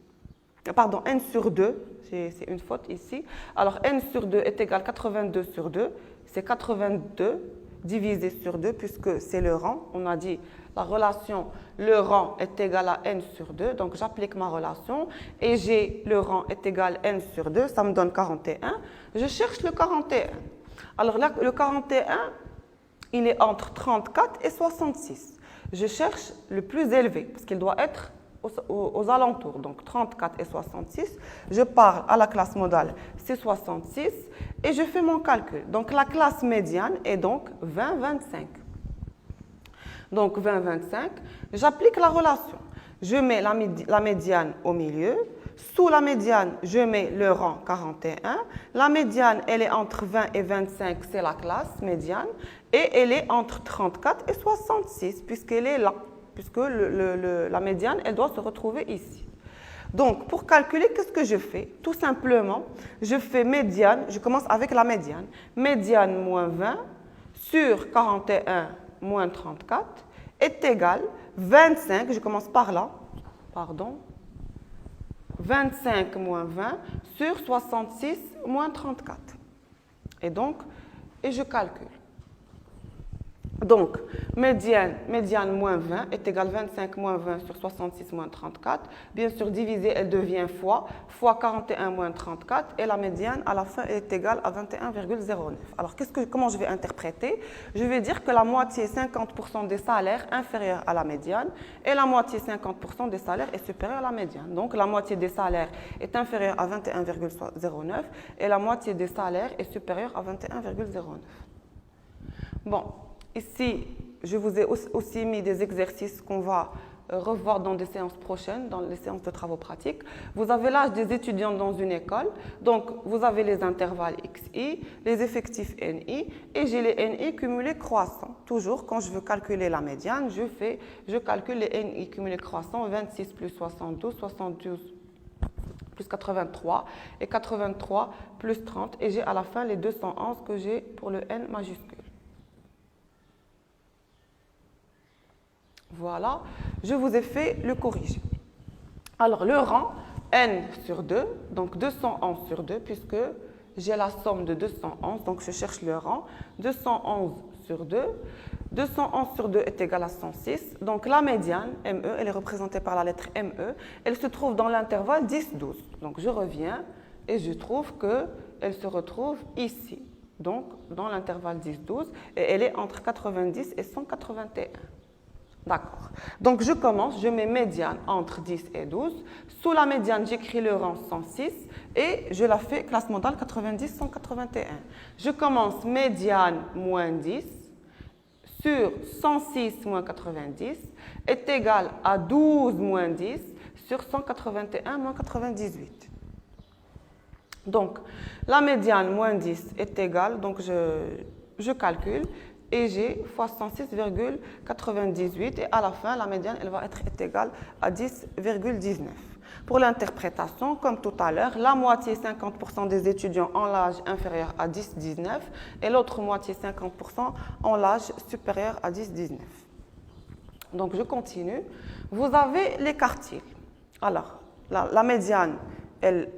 Pardon, n sur 2, c'est une faute ici. Alors, n sur 2 est égal à 82 sur 2, c'est 82. divisé sur 2 puisque c'est le rang. On a dit la relation le rang est égal à n sur 2. Donc j'applique ma relation et j'ai le rang est égal à n sur 2. Ça me donne 41. Je cherche le 41. Alors là, le 41, il est entre 34 et 66. Je cherche le plus élevé parce qu'il doit être aux alentours. Donc 34 et 66. Je pars à la classe modale, c'est 66. Et je fais mon calcul. Donc la classe médiane est donc 20-25. Donc 20-25, j'applique la relation. Je mets la médiane au milieu. Sous la médiane, je mets le rang 41. La médiane, elle est entre 20 et 25, c'est la classe médiane. Et elle est entre 34 et 66, puisqu'elle est là. Puisque la médiane, elle doit se retrouver ici. Donc, pour calculer, qu'est-ce que je fais? Tout simplement, je fais médiane, je commence avec la médiane. Médiane moins 20 sur 41 moins 34 est égal 25, je commence par là, pardon, 25 moins 20 sur 66 moins 34. Et donc, je calcule. Donc, médiane moins 20 est égal à 25 moins 20 sur 66 moins 34. Bien sûr, divisé, elle devient fois 41 moins 34. Et la médiane, à la fin, est égale à 21,09. Alors, comment je vais interpréter? Je vais dire que la moitié, 50% des salaires inférieurs à la médiane, et la moitié, 50% des salaires est supérieure à la médiane. Donc, la moitié des salaires est inférieure à 21,09 et la moitié des salaires est supérieure à 21,09. Bon. Ici, je vous ai aussi mis des exercices qu'on va revoir dans des séances prochaines, dans les séances de travaux pratiques. Vous avez l'âge des étudiants dans une école, donc vous avez les intervalles XI, les effectifs NI, et j'ai les NI cumulés croissants. Toujours, quand je veux calculer la médiane, je calcule les NI cumulés croissants, 26 plus 72, 72 plus 83, et 83 plus 30, et j'ai à la fin les 211 que j'ai pour le N majuscule. Voilà, je vous ai fait le corrigé. Alors, le rang, n sur 2, donc 211 sur 2, puisque j'ai la somme de 211, donc je cherche le rang. 211 sur 2. 211 sur 2 est égal à 106. Donc, la médiane, ME, elle est représentée par la lettre ME. Elle se trouve dans l'intervalle 10-12. Donc, je reviens et je trouve qu'elle se retrouve ici, donc dans l'intervalle 10-12, et elle est entre 90 et 181. D'accord. Donc, je commence, je mets médiane entre 10 et 12. Sous la médiane, j'écris le rang 106 et je la fais classe modale 90-181. Je commence médiane moins 10 sur 106 moins 90 est égal à 12 moins 10 sur 181 moins 98. Donc, la médiane moins 10 est égale, donc je calcule. Et j'ai fois 106,98 et à la fin, la médiane, elle va être égale à 10,19. Pour l'interprétation, comme tout à l'heure, la moitié, 50% des étudiants ont l'âge inférieur à 10,19 et l'autre moitié, 50% ont l'âge supérieur à 10,19. Donc, je continue. Vous avez les quartiles. Alors, la médiane, elle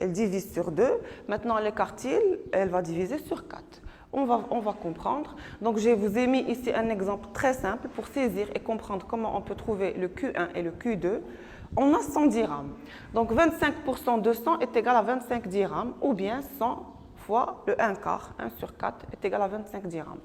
divise sur 2. Maintenant, les quartiles, elle va diviser sur 4. On va comprendre. Donc, je vous ai mis ici un exemple très simple pour saisir et comprendre comment on peut trouver le Q1 et le Q2. On a 100 dirhams. Donc, 25% de 100 est égal à 25 dirhams ou bien 100 fois le 1 quart, 1 sur 4 est égal à 25 dirhams.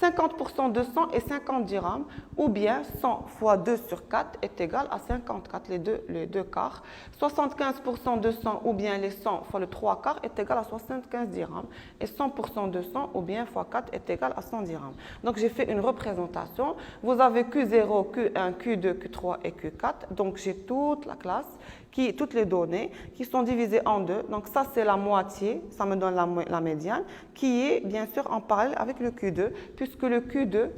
50% de 100 est 50 dirhams ou bien 100 fois 2 sur 4 est égal à 54, les deux quarts. 75% de 100 ou bien les 100 fois le 3 quarts est égal à 75 dirhams et 100% de 100 ou bien fois 4 est égal à 100 dirhams. Donc j'ai fait une représentation. Vous avez Q0, Q1, Q2, Q3 et Q4. Donc j'ai toute la classe, toutes les données qui sont divisées en deux. Donc ça c'est la moitié, ça me donne la médiane, qui est bien sûr en parallèle avec le Q2, puisque le Q2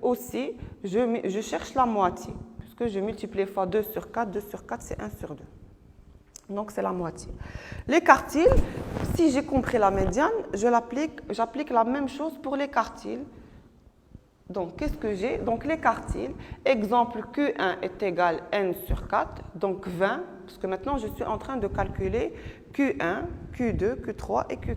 aussi, je cherche la moitié, puisque je multiplie fois 2 sur 4, 2 sur 4 c'est 1 sur 2. Donc c'est la moitié. Les quartiles, si j'ai compris la médiane, j'applique la même chose pour les quartiles. Donc, qu'est-ce que j'ai? Donc, les quartiles. Exemple, Q1 est égal à n sur 4, donc 20, parce que maintenant, je suis en train de calculer Q1, Q2, Q3 et Q4.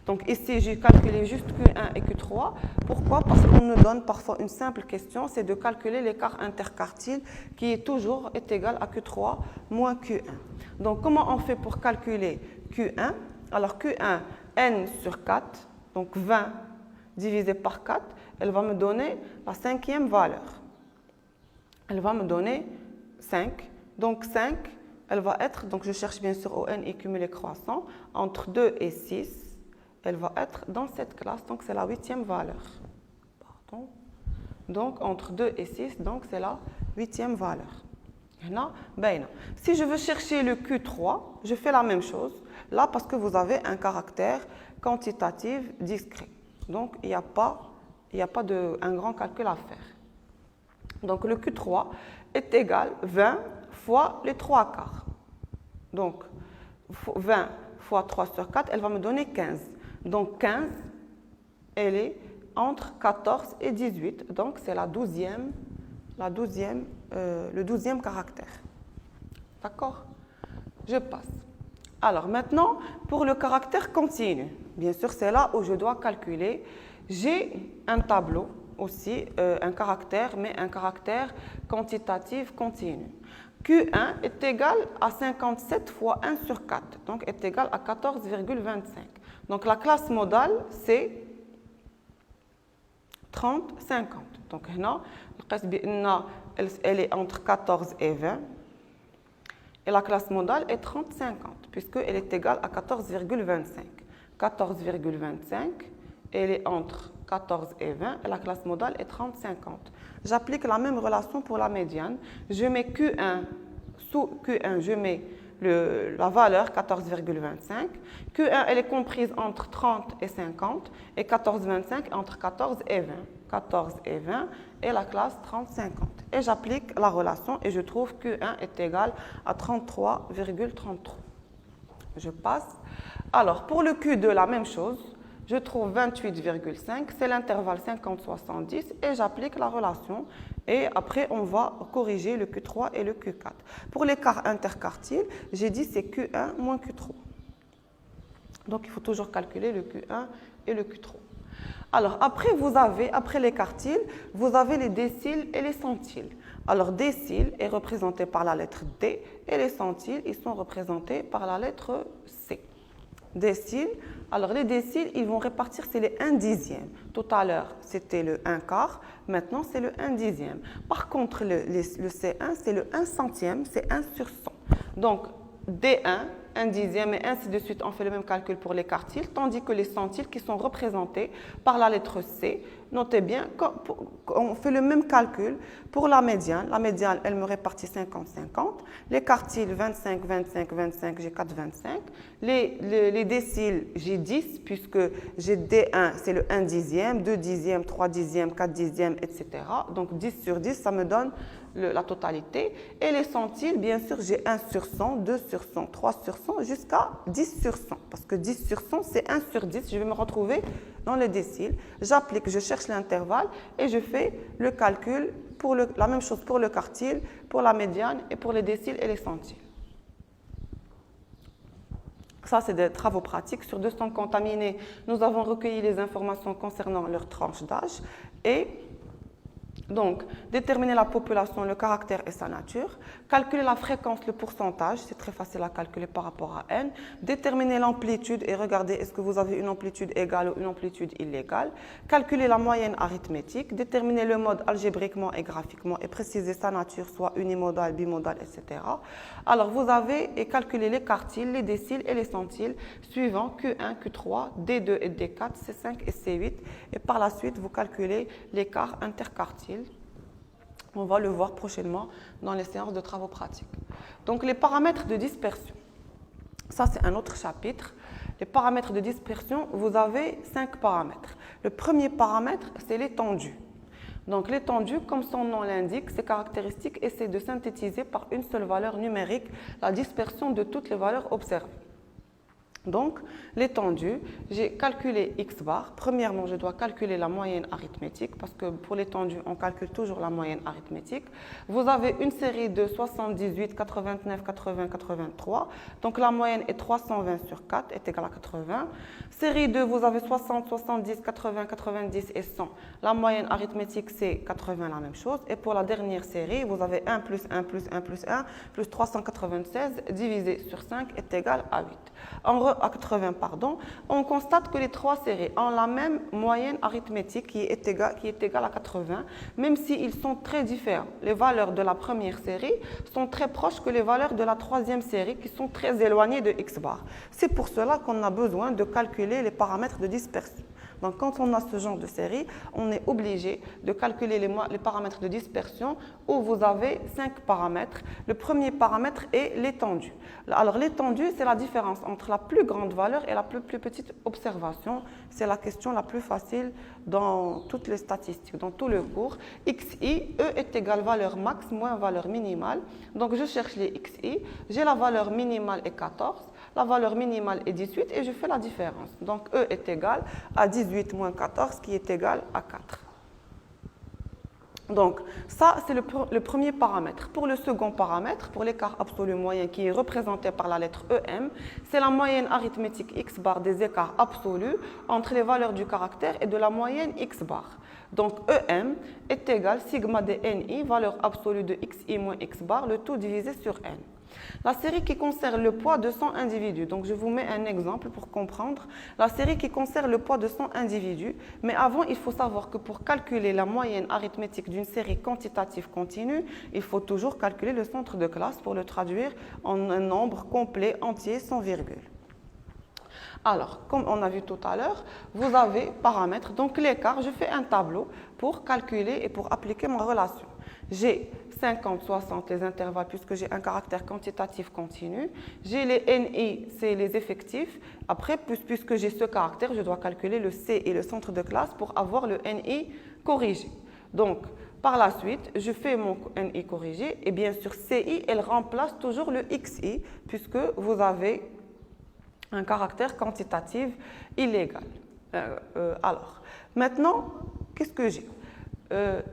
Donc, ici, j'ai calculé juste Q1 et Q3. Pourquoi? Parce qu'on nous donne parfois une simple question, c'est de calculer l'écart interquartile qui est toujours égal à Q3 moins Q1. Donc, comment on fait pour calculer Q1? Alors, Q1, n sur 4, donc 20 divisé par 4, elle va me donner la cinquième valeur. Elle va me donner 5. Donc 5, elle va être, donc je cherche bien sûr au n et cumulé croissant, entre 2 et 6, elle va être dans cette classe, donc c'est la 8e valeur. Pardon. Donc entre 2 et 6, donc c'est la 8e valeur. Si je veux chercher le Q3, je fais la même chose. Là, parce que vous avez un caractère quantitatif discret. Donc, il n'y a pas un grand calcul à faire. Donc, le Q3 est égal à 20 fois les 3 quarts. Donc, 20 fois 3 sur 4, elle va me donner 15. Donc, 15, elle est entre 14 et 18. Donc, c'est le 12e caractère. D'accord? Je passe. Alors, maintenant, pour le caractère continu. Bien sûr, c'est là où je dois calculer. J'ai un tableau aussi, un caractère, mais un caractère quantitatif continu. Q1 est égal à 57 fois 1 sur 4, donc est égal à 14,25. Donc la classe modale, c'est 30, 50. Donc, elle est entre 14 et 20. Et la classe modale est 30, 50, puisqu'elle est égale à 14,25. 14,25, elle est entre 14 et 20, et la classe modale est 30, 50. J'applique la même relation pour la médiane. Je mets Q1, sous Q1, je mets la valeur 14,25. Q1, elle est comprise entre 30 et 50, et 14,25 entre 14 et 20. 14 et 20, et la classe 30, 50. Et j'applique la relation et je trouve Q1 est égal à 33,33. Je passe. Alors, pour le Q2, la même chose. Je trouve 28,5, c'est l'intervalle 50-70 et j'applique la relation. Et après, on va corriger le Q3 et le Q4. Pour l'écart interquartile, j'ai dit c'est Q1 moins Q3. Donc, il faut toujours calculer le Q1 et le Q3. Alors, après les quartiles, vous avez les déciles et les centiles. Alors, décile est représenté par la lettre D et les centiles, ils sont représentés par la lettre C. Déciles, alors les déciles, ils vont répartir, c'est les 1 dixième. Tout à l'heure, c'était le 1 quart, maintenant c'est le 1 dixième. Par contre, le C1, c'est le 1 centième, c'est 1 sur 100. Donc, D1, 1 dixième et ainsi de suite, on fait le même calcul pour les quartiles, tandis que les centiles qui sont représentés par la lettre C, notez bien qu'on fait le même calcul pour la médiane. La médiane, elle me répartit 50-50. Les quartiles, 25, 25, 25, j'ai 4, 25. Les déciles, j'ai 10, puisque j'ai D1, c'est le 1 dixième, 2 dixièmes, 3 dixièmes, 4 dixièmes, etc. Donc 10 sur 10, ça me donne la totalité. Et les centiles, bien sûr, j'ai 1 sur 100, 2 sur 100, 3 sur 100, jusqu'à 10 sur 100. Parce que 10 sur 100, c'est 1 sur 10. Je vais me retrouver dans les déciles. J'applique, je cherche l'intervalle et je fais le calcul pour la même chose pour le quartile, pour la médiane et pour les déciles et les centiles. Ça, c'est des travaux pratiques. Sur 200 contaminés, nous avons recueilli les informations concernant leur tranche d'âge et donc, déterminer la population, le caractère et sa nature. Calculer la fréquence, le pourcentage, c'est très facile à calculer par rapport à n. Déterminer l'amplitude et regarder est-ce que vous avez une amplitude égale ou une amplitude illégale. Calculer la moyenne arithmétique. Déterminer le mode algébriquement et graphiquement et préciser sa nature, soit unimodale, bimodale, etc. Alors, vous avez calculé les quartiles, les déciles et les centiles suivant Q1, Q3, D2 et D4, C5 et C8. Et par la suite, vous calculez l'écart interquartile. On va le voir prochainement dans les séances de travaux pratiques. Donc, les paramètres de dispersion. Ça, c'est un autre chapitre. Les paramètres de dispersion, vous avez 5 paramètres. Le premier paramètre, c'est l'étendue. Donc, l'étendue, comme son nom l'indique, ses caractéristiques essaient de synthétiser par une seule valeur numérique la dispersion de toutes les valeurs observées. Donc, l'étendue, j'ai calculé x bar. Premièrement, je dois calculer la moyenne arithmétique parce que pour l'étendue, on calcule toujours la moyenne arithmétique. Vous avez une série de 78, 89, 80, 83. Donc, la moyenne est 320 sur 4 est égale à 80. Série 2, vous avez 60, 70, 80, 90 et 100. La moyenne arithmétique, c'est 80, la même chose. Et pour la dernière série, vous avez 1 plus 1 plus 1 plus 1 plus 396 divisé sur 5 est égal à 8. À 80, pardon, on constate que les trois séries ont la même moyenne arithmétique qui est égale à 80, même s'ils sont très différents. Les valeurs de la première série sont très proches que les valeurs de la troisième série qui sont très éloignées de x bar. C'est pour cela qu'on a besoin de calculer les paramètres de dispersion. Donc, quand on a ce genre de série, on est obligé de calculer les paramètres de dispersion où vous avez 5 paramètres. Le premier paramètre est l'étendue. Alors, l'étendue, c'est la différence entre la plus grande valeur et la plus petite observation. C'est la question la plus facile dans toutes les statistiques, dans tout le cours. XI, E est égal valeur max moins valeur minimale. Donc, je cherche les XI. J'ai la valeur minimale est 14. La valeur minimale est 18 et je fais la différence. Donc, E est égal à 18 moins 14 qui est égal à 4. Donc, ça, c'est le premier paramètre. Pour le second paramètre, pour l'écart absolu moyen qui est représenté par la lettre EM, c'est la moyenne arithmétique x bar des écarts absolus entre les valeurs du caractère et de la moyenne x bar. Donc, EM est égal sigma de NI, valeur absolue de xi moins x bar, le tout divisé sur n. La série qui concerne le poids de 100 individus, donc je vous mets un exemple pour comprendre. La série qui concerne le poids de 100 individus, mais avant il faut savoir que pour calculer la moyenne arithmétique d'une série quantitative continue, il faut toujours calculer le centre de classe pour le traduire en un nombre complet entier sans virgule. Alors, comme on a vu tout à l'heure, vous avez paramètres, donc l'écart, je fais un tableau pour calculer et pour appliquer ma relation. J'ai 50, 60 les intervalles puisque j'ai un caractère quantitatif continu. J'ai les NI, c'est les effectifs. Après, puisque j'ai ce caractère, je dois calculer le C et le centre de classe pour avoir le NI corrigé. Donc, par la suite, je fais mon NI corrigé et bien sûr CI, elle remplace toujours le XI puisque vous avez un caractère quantitatif illégal. Alors, maintenant, qu'est-ce que j'ai ?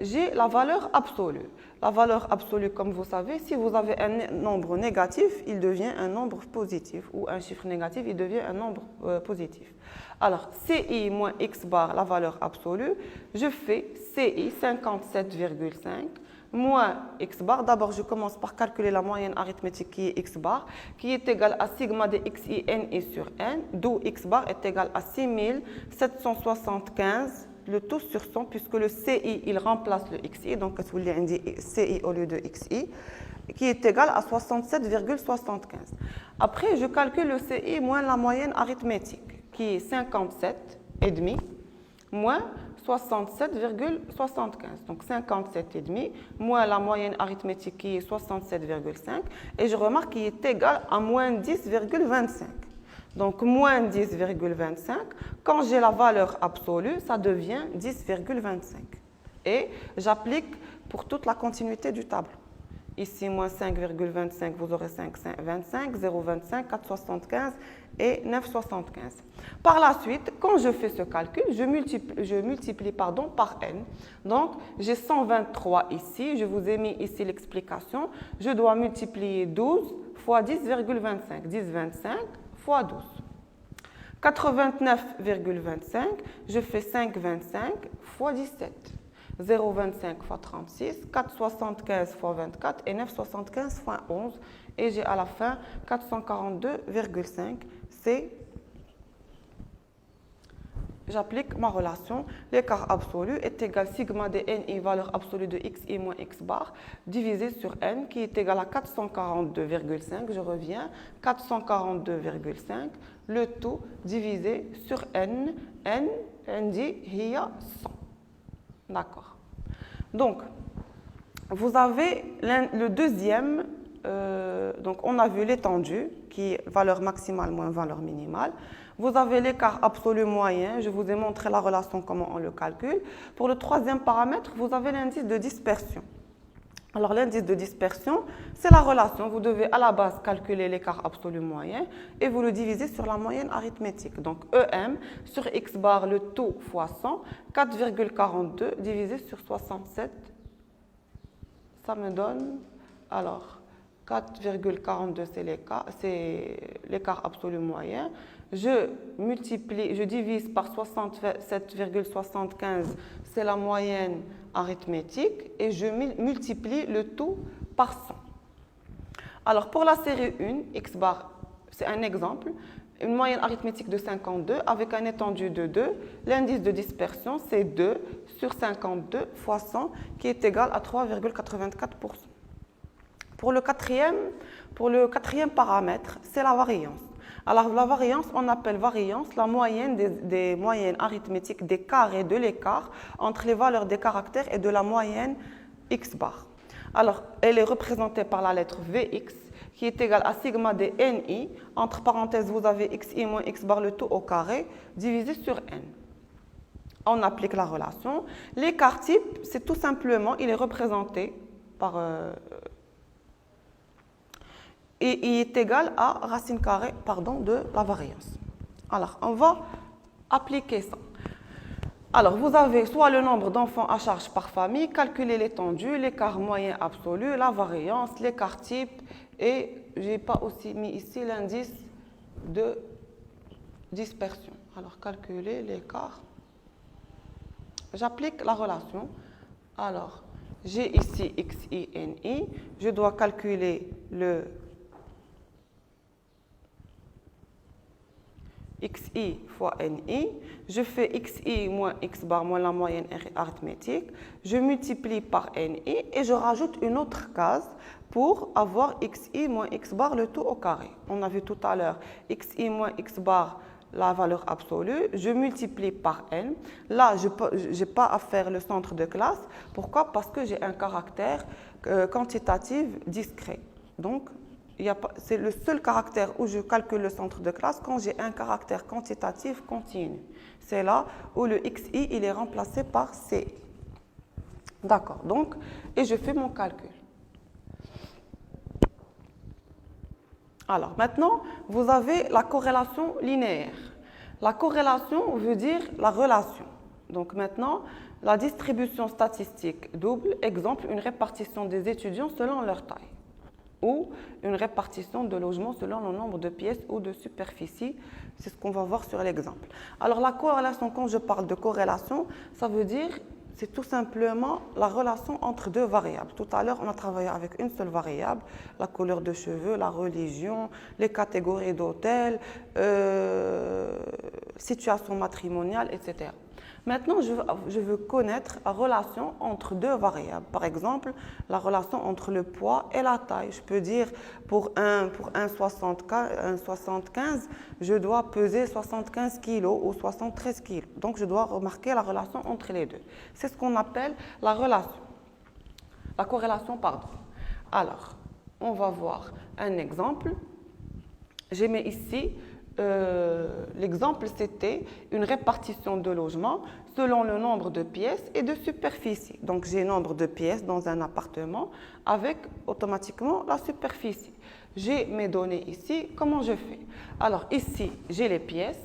J'ai la valeur absolue. La valeur absolue, comme vous savez, si vous avez un nombre négatif, il devient un nombre positif, ou un chiffre négatif, il devient un nombre positif. Alors, CI moins x bar, la valeur absolue, je fais CI 57,5 moins x bar. D'abord, je commence par calculer la moyenne arithmétique qui est x bar, qui est égale à sigma de xi ni sur n, d'où x bar est égal à 6775, le tout sur 100, puisque le CI, il remplace le XI, donc vous voulez dire CI au lieu de XI, qui est égal à 67,75. Après, je calcule le CI moins la moyenne arithmétique, qui est 57,5 moins 67,75. Donc 57,5 moins la moyenne arithmétique qui est 67,5, et je remarque qu'il est égal à moins 10,25. Donc, moins 10,25, quand j'ai la valeur absolue, ça devient 10,25. Et j'applique pour toute la continuité du tableau. Ici, moins 5,25, vous aurez 5,25, 0,25, 4,75 et 9,75. Par la suite, quand je fais ce calcul, je multiplie par n. Donc, j'ai 123 ici. Je vous ai mis ici l'explication. Je dois multiplier 12 fois 10,25. 10,25 fois 12. 89,25, je fais 5,25 fois 17. 0,25 fois 36, 4,75 fois 24 et 9,75 fois 11. Et j'ai à la fin 442,5. J'applique ma relation. L'écart absolu est égal à sigma de NI, valeur absolue de XI moins X bar, divisé sur N, qui est égal à 442,5. Je reviens, 442,5. Le tout divisé sur N. N dit il y a 100. D'accord. Donc, vous avez le deuxième. Donc, on a vu l'étendue, qui est valeur maximale moins valeur minimale. Vous avez l'écart absolu moyen. Je vous ai montré la relation, comment on le calcule. Pour le troisième paramètre, vous avez l'indice de dispersion. Alors, l'indice de dispersion, c'est la relation. Vous devez à la base calculer l'écart absolu moyen et vous le divisez sur la moyenne arithmétique. Donc, EM sur X bar, le tout fois 100, 4,42 divisé sur 67, ça me donne, alors, 4,42 c'est l'écart absolu moyen. Je divise par 67,75, c'est la moyenne arithmétique, et je multiplie le tout par 100. Alors pour la série 1, X bar, c'est un exemple, une moyenne arithmétique de 52 avec un étendu de 2, l'indice de dispersion c'est 2 sur 52 fois 100 qui est égal à 3,84%. Pour le quatrième paramètre, c'est la variance. Alors la variance, on appelle variance la moyenne des moyennes arithmétiques des carrés de l'écart entre les valeurs des caractères et de la moyenne X bar. Alors elle est représentée par la lettre Vx qui est égale à sigma des ni, entre parenthèses vous avez xi moins x bar le tout au carré, divisé sur n. On applique la relation. L'écart type, c'est tout simplement, il est représenté par... et il est égal à racine carrée de la variance. Alors, on va appliquer ça. Alors, vous avez soit le nombre d'enfants à charge par famille, calculer l'étendue, l'écart moyen absolu, la variance, l'écart type, et je n'ai pas aussi mis ici l'indice de dispersion. Alors, calculer l'écart. J'applique la relation. Alors, j'ai ici xi, ni. Je dois calculer le xi fois ni, je fais xi moins x bar moins la moyenne arithmétique, je multiplie par ni et je rajoute une autre case pour avoir xi moins x bar le tout au carré. On a vu tout à l'heure xi moins x bar la valeur absolue, je multiplie par n. Là, je n'ai pas à faire le centre de classe. Pourquoi? Parce que j'ai un caractère quantitatif discret. Donc, c'est le seul caractère où je calcule le centre de classe quand j'ai un caractère quantitatif continu. C'est là où le xi il est remplacé par ci. D'accord, donc, et je fais mon calcul. Alors, maintenant, vous avez la corrélation linéaire. La corrélation veut dire la relation. Donc, maintenant, la distribution statistique double, exemple, une répartition des étudiants selon leur taille, ou une répartition de logements selon le nombre de pièces ou de superficie. C'est ce qu'on va voir sur l'exemple. Alors la corrélation, quand je parle de corrélation, ça veut dire, c'est tout simplement la relation entre deux variables. Tout à l'heure, on a travaillé avec une seule variable, la couleur de cheveux, la religion, les catégories d'hôtels, situation matrimoniale, etc. Maintenant, je veux connaître la relation entre deux variables. Par exemple, la relation entre le poids et la taille. Je peux dire pour un 75, je dois peser 75 kg ou 73 kg. Donc, je dois remarquer la relation entre les deux. C'est ce qu'on appelle la relation. La corrélation, pardon. Alors, on va voir un exemple. J'ai mis ici... l'exemple, c'était une répartition de logements selon le nombre de pièces et de superficie. Donc, j'ai nombre de pièces dans un appartement avec automatiquement la superficie. J'ai mes données ici. Comment je fais? Alors, ici, j'ai les pièces,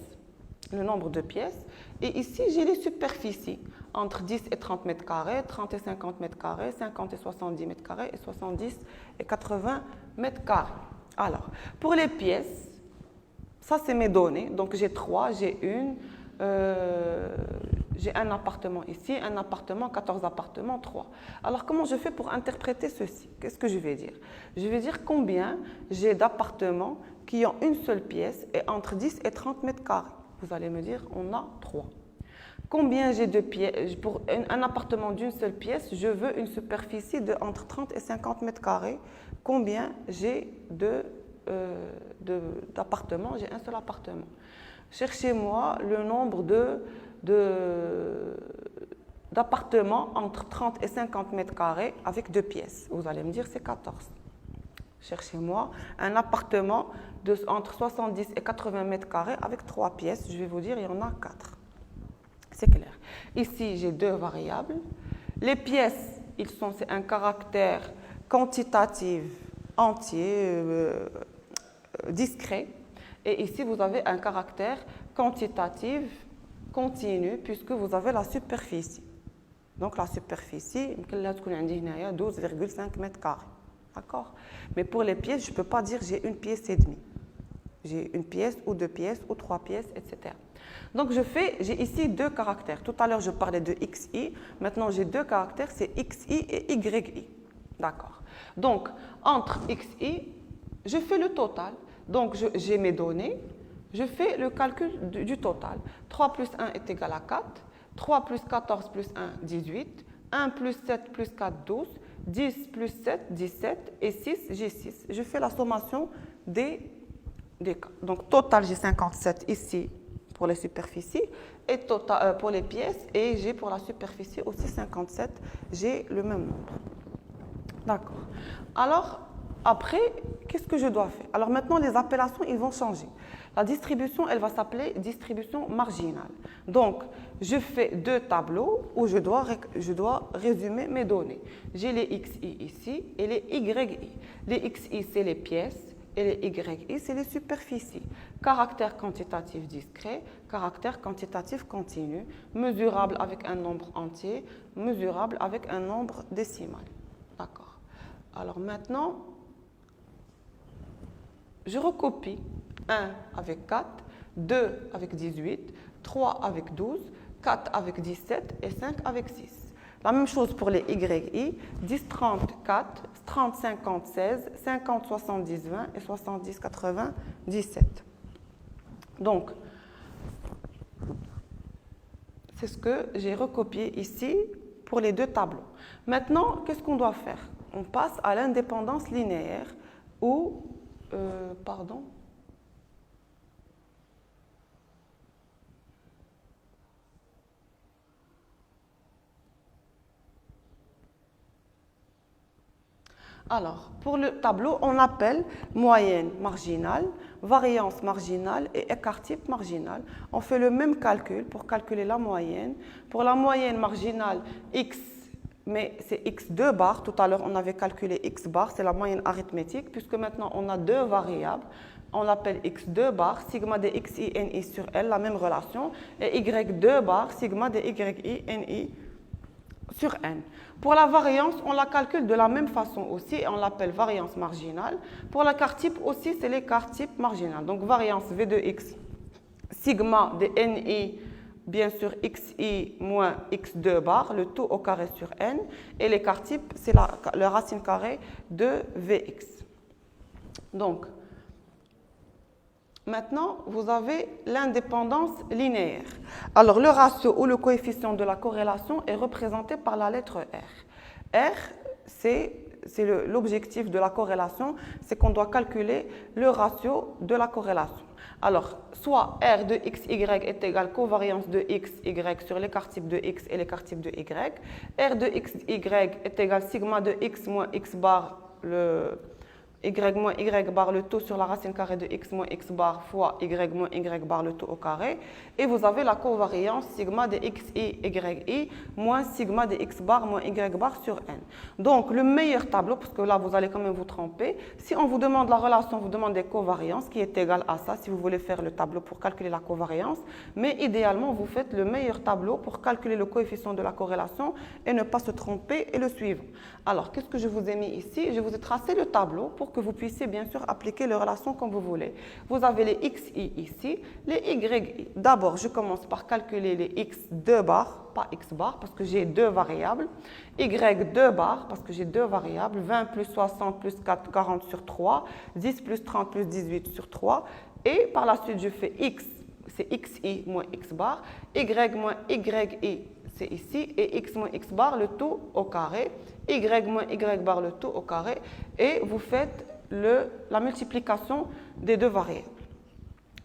le nombre de pièces, et ici, j'ai les superficies entre 10 et 30 mètres carrés, 30 et 50 mètres carrés, 50 et 70 mètres carrés et 70 et 80 mètres carrés. Alors, pour les pièces, ça, c'est mes données. Donc, j'ai 3, j'ai j'ai un appartement ici, un appartement, 14 appartements, 3. Alors, comment je fais pour interpréter ceci? Qu'est-ce que je vais dire? Je vais dire combien j'ai d'appartements qui ont une seule pièce et entre 10 et 30 mètres carrés. Vous allez me dire, on a 3. Combien j'ai de pièces? Pour un appartement d'une seule pièce, je veux une superficie de entre 30 et 50 mètres carrés. Combien j'ai d'appartements? J'ai un seul appartement. Cherchez-moi le nombre d'appartements entre 30 et 50 mètres carrés avec 2 pièces. Vous allez me dire c'est 14. Cherchez-moi un appartement entre 70 et 80 mètres carrés avec 3 pièces. Je vais vous dire il y en a 4. C'est clair. Ici, j'ai 2 variables. Les pièces, c'est un caractère quantitatif entier, discret. Et ici, vous avez un caractère quantitatif continu, puisque vous avez la superficie. Donc, la superficie, 12,5 mètres carrés. D'accord? Mais pour les pièces, je ne peux pas dire j'ai une pièce et demie. J'ai une pièce ou deux pièces ou trois pièces, etc. Donc, j'ai ici deux caractères. Tout à l'heure, je parlais de XI. Maintenant, j'ai deux caractères, c'est XI et YI. D'accord. Donc, entre XI, je fais le total. Donc, j'ai mes données. Je fais le calcul du total. 3 plus 1 est égal à 4. 3 plus 14 plus 1, 18. 1 plus 7 plus 4, 12. 10 plus 7, 17. Et 6, j'ai 6. Je fais la sommation des cas. Donc, total, j'ai 57 ici pour les superficies et total, pour les pièces. Et j'ai pour la superficie aussi 57. J'ai le même nombre. D'accord. Alors, après, qu'est-ce que je dois faire? Alors maintenant, les appellations, ils vont changer. La distribution, elle va s'appeler distribution marginale. Donc, je fais deux tableaux où je dois résumer mes données. J'ai les XI ici et les YI. Les XI, c'est les pièces et les YI, c'est les superficies. Caractère quantitatif discret, caractère quantitatif continu, mesurable avec un nombre entier, mesurable avec un nombre décimal. D'accord. Alors maintenant, je recopie 1 avec 4, 2 avec 18, 3 avec 12, 4 avec 17 et 5 avec 6. La même chose pour les YI, 10, 30, 4, 30, 50, 16, 50, 70, 20 et 70, 80, 17. Donc, c'est ce que j'ai recopié ici pour les deux tableaux. Maintenant, qu'est-ce qu'on doit faire? On passe à l'indépendance linéaire ou, pardon. Alors, pour le tableau, on appelle moyenne marginale, variance marginale et écart type marginal. On fait le même calcul pour calculer la moyenne. Pour la moyenne marginale, x, mais c'est x2 bar. Tout à l'heure, on avait calculé x bar, c'est la moyenne arithmétique, puisque maintenant, on a deux variables. On l'appelle x2 bar, sigma de xi ni sur L, la même relation, et y2 bar, sigma de yi ni sur n. Pour la variance, on la calcule de la même façon aussi et on l'appelle variance marginale. Pour l'écart type aussi, c'est l'écart type marginal. Donc variance V de x, sigma de ni, bien sûr xi moins x2 bar, le tout au carré sur n. Et l'écart type, c'est la racine carrée de Vx. Donc, maintenant, vous avez l'indépendance linéaire. Alors, le ratio ou le coefficient de la corrélation est représenté par la lettre R. R, c'est l'objectif de la corrélation, c'est qu'on doit calculer le ratio de la corrélation. Alors, soit R de XY est égal covariance de XY sur l'écart type de X et l'écart type de Y. R de XY est égal sigma de X moins X bar, y moins y bar le tout sur la racine carrée de x moins x bar fois y moins y bar le tout au carré. Et vous avez la covariance sigma de xi yi moins sigma de x bar moins y bar sur n. Donc le meilleur tableau, parce que là vous allez quand même vous tromper, si on vous demande la relation, vous demandez covariance qui est égale à ça si vous voulez faire le tableau pour calculer la covariance. Mais idéalement vous faites le meilleur tableau pour calculer le coefficient de la corrélation et ne pas se tromper et le suivant. Alors qu'est-ce que je vous ai mis ici? Je vous ai tracé le tableau pour que vous puissiez bien sûr appliquer les relations comme vous voulez. Vous avez les xi ici, les yi. D'abord, je commence par calculer les x2 bar, pas x bar, parce que j'ai deux variables. Y2 bar, parce que j'ai deux variables. 20 plus 60 plus 4, 40 sur 3. 10 plus 30 plus 18 sur 3. Et par la suite, je fais x, c'est xi moins x bar. Y moins yi, c'est ici. Et x moins x bar, le tout au carré. Y moins y bar, le tout au carré. Et vous faites la multiplication des deux variables.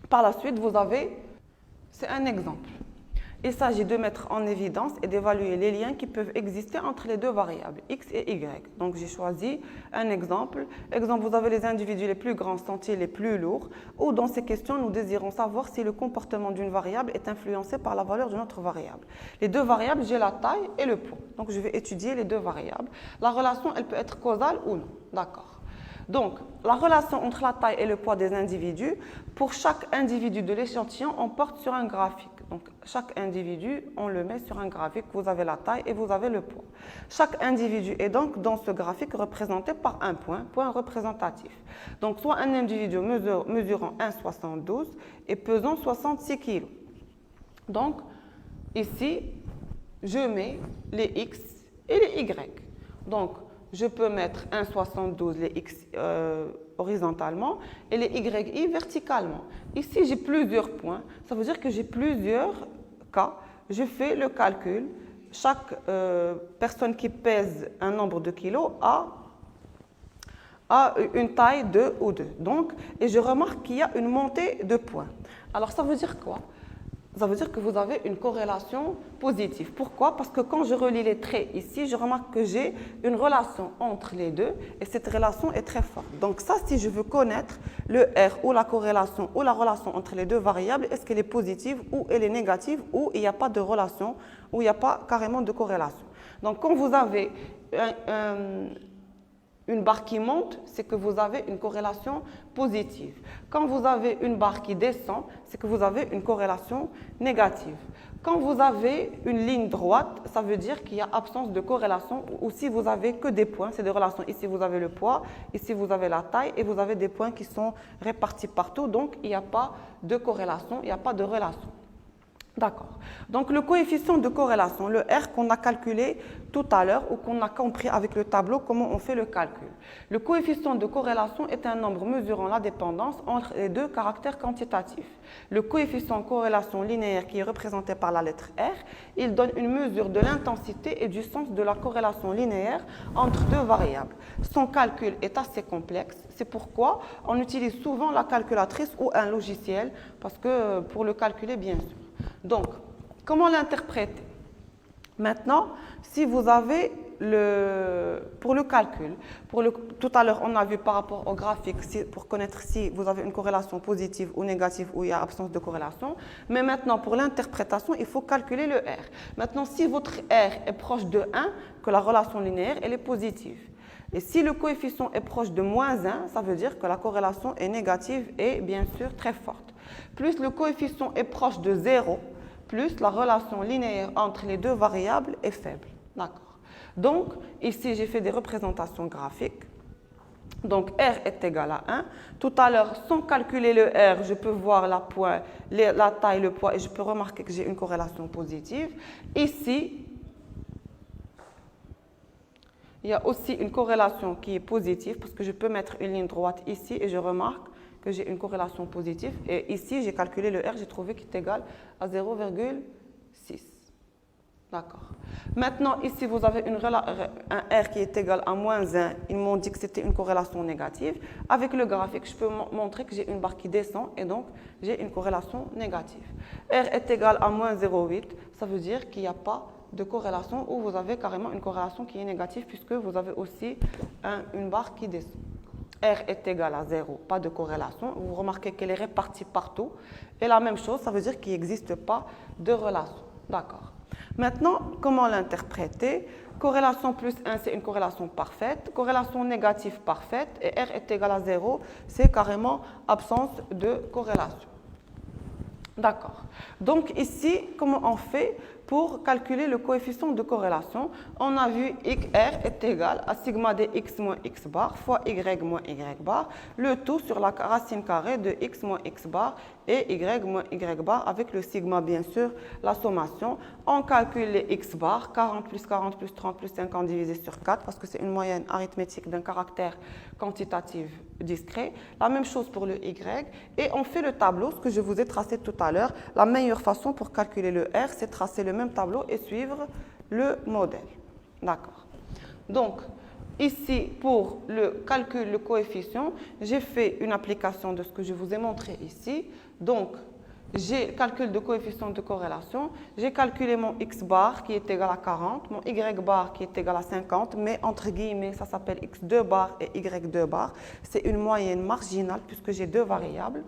Par la suite, vous avez, c'est un exemple. Il s'agit de mettre en évidence et d'évaluer les liens qui peuvent exister entre les deux variables, x et y. Donc, j'ai choisi un exemple. Exemple, vous avez les individus les plus grands sont-ils les plus lourds? Ou dans ces questions, nous désirons savoir si le comportement d'une variable est influencé par la valeur d'une autre variable. Les deux variables, j'ai la taille et le poids. Donc, je vais étudier les deux variables. La relation, elle peut être causale ou non. D'accord. Donc, la relation entre la taille et le poids des individus, pour chaque individu de l'échantillon, on porte sur un graphique. Donc, chaque individu, on le met sur un graphique. Vous avez la taille et vous avez le poids. Chaque individu est donc dans ce graphique représenté par un point représentatif. Donc, soit un individu mesurant 1,72 et pesant 66 kg. Donc, ici, je mets les x et les y. Donc, je peux mettre 1,72 les x horizontalement et les y verticalement. Ici, j'ai plusieurs points. Ça veut dire que j'ai plusieurs cas. Je fais le calcul. Chaque personne qui pèse un nombre de kilos a une taille de ou 2. Donc, et je remarque qu'il y a une montée de points. Alors, ça veut dire quoi? Ça veut dire que vous avez une corrélation positive. Pourquoi? Parce que quand je relie les traits ici, je remarque que j'ai une relation entre les deux et cette relation est très forte. Donc ça, si je veux connaître le R ou la corrélation ou la relation entre les deux variables, est-ce qu'elle est positive ou elle est négative ou il n'y a pas de relation ou il n'y a pas carrément de corrélation. Donc quand vous avez une barre qui monte, c'est que vous avez une corrélation positive. Quand vous avez une barre qui descend, c'est que vous avez une corrélation négative. Quand vous avez une ligne droite, ça veut dire qu'il y a absence de corrélation ou si vous avez que des points, c'est des relations. Ici, vous avez le poids, ici, vous avez la taille et vous avez des points qui sont répartis partout. Donc, il n'y a pas de corrélation, il n'y a pas de relation. D'accord. Donc, le coefficient de corrélation, le R qu'on a calculé tout à l'heure ou qu'on a compris avec le tableau, comment on fait le calcul. Le coefficient de corrélation est un nombre mesurant la dépendance entre les deux caractères quantitatifs. Le coefficient de corrélation linéaire qui est représenté par la lettre R, il donne une mesure de l'intensité et du sens de la corrélation linéaire entre deux variables. Son calcul est assez complexe, c'est pourquoi on utilise souvent la calculatrice ou un logiciel parce que pour le calculer bien sûr. Donc, comment l'interpréter? Maintenant, si vous avez pour le calcul, tout à l'heure on a vu par rapport au graphique pour connaître si vous avez une corrélation positive ou négative ou il y a absence de corrélation. Mais maintenant, pour l'interprétation, il faut calculer le R. Maintenant, si votre R est proche de 1, que la relation linéaire elle est positive. Et si le coefficient est proche de moins 1, ça veut dire que la corrélation est négative et bien sûr très forte. Plus le coefficient est proche de 0, plus la relation linéaire entre les deux variables est faible. D'accord. Donc, ici, j'ai fait des représentations graphiques. Donc, R est égal à 1. Tout à l'heure, sans calculer le R, je peux voir la taille, le poids, et je peux remarquer que j'ai une corrélation positive. Ici, il y a aussi une corrélation qui est positive, parce que je peux mettre une ligne droite ici, et je remarque que j'ai une corrélation positive. Et ici, j'ai calculé le R, j'ai trouvé qu'il est égal à 0,6. D'accord. Maintenant, ici, vous avez un R qui est égal à moins 1. Ils m'ont dit que c'était une corrélation négative. Avec le graphique, je peux montrer que j'ai une barre qui descend et donc j'ai une corrélation négative. R est égal à moins 0,8. Ça veut dire qu'il n'y a pas de corrélation ou vous avez carrément une corrélation qui est négative puisque vous avez aussi une barre qui descend. R est égal à 0, pas de corrélation. Vous remarquez qu'elle est répartie partout. Et la même chose, ça veut dire qu'il n'existe pas de relation. D'accord. Maintenant, comment l'interpréter? Corrélation plus 1, c'est une corrélation parfaite. Corrélation négative parfaite. Et R est égal à 0, c'est carrément absence de corrélation. D'accord. Donc ici, comment on fait pour calculer le coefficient de corrélation? On a vu R est égal à sigma de x moins x bar fois y moins y bar, le tout sur la racine carrée de x moins x bar et y moins y bar avec le sigma bien sûr, la sommation. On calcule les x bar, 40 plus 40 plus 30 plus 50 divisé sur 4 parce que c'est une moyenne arithmétique d'un caractère quantitatif discret. La même chose pour le y et on fait le tableau, ce que je vous ai tracé tout à l'heure. La meilleure façon pour calculer le R, c'est tracer le même tableau et suivre le modèle. D'accord. Donc, ici, pour le calcul, le coefficient, j'ai fait une application de ce que je vous ai montré ici. Donc, j'ai le calcul de coefficient de corrélation, j'ai calculé mon x bar qui est égal à 40, mon y bar qui est égal à 50, mais entre guillemets, ça s'appelle x2 bar et y2 bar. C'est une moyenne marginale puisque j'ai deux variables.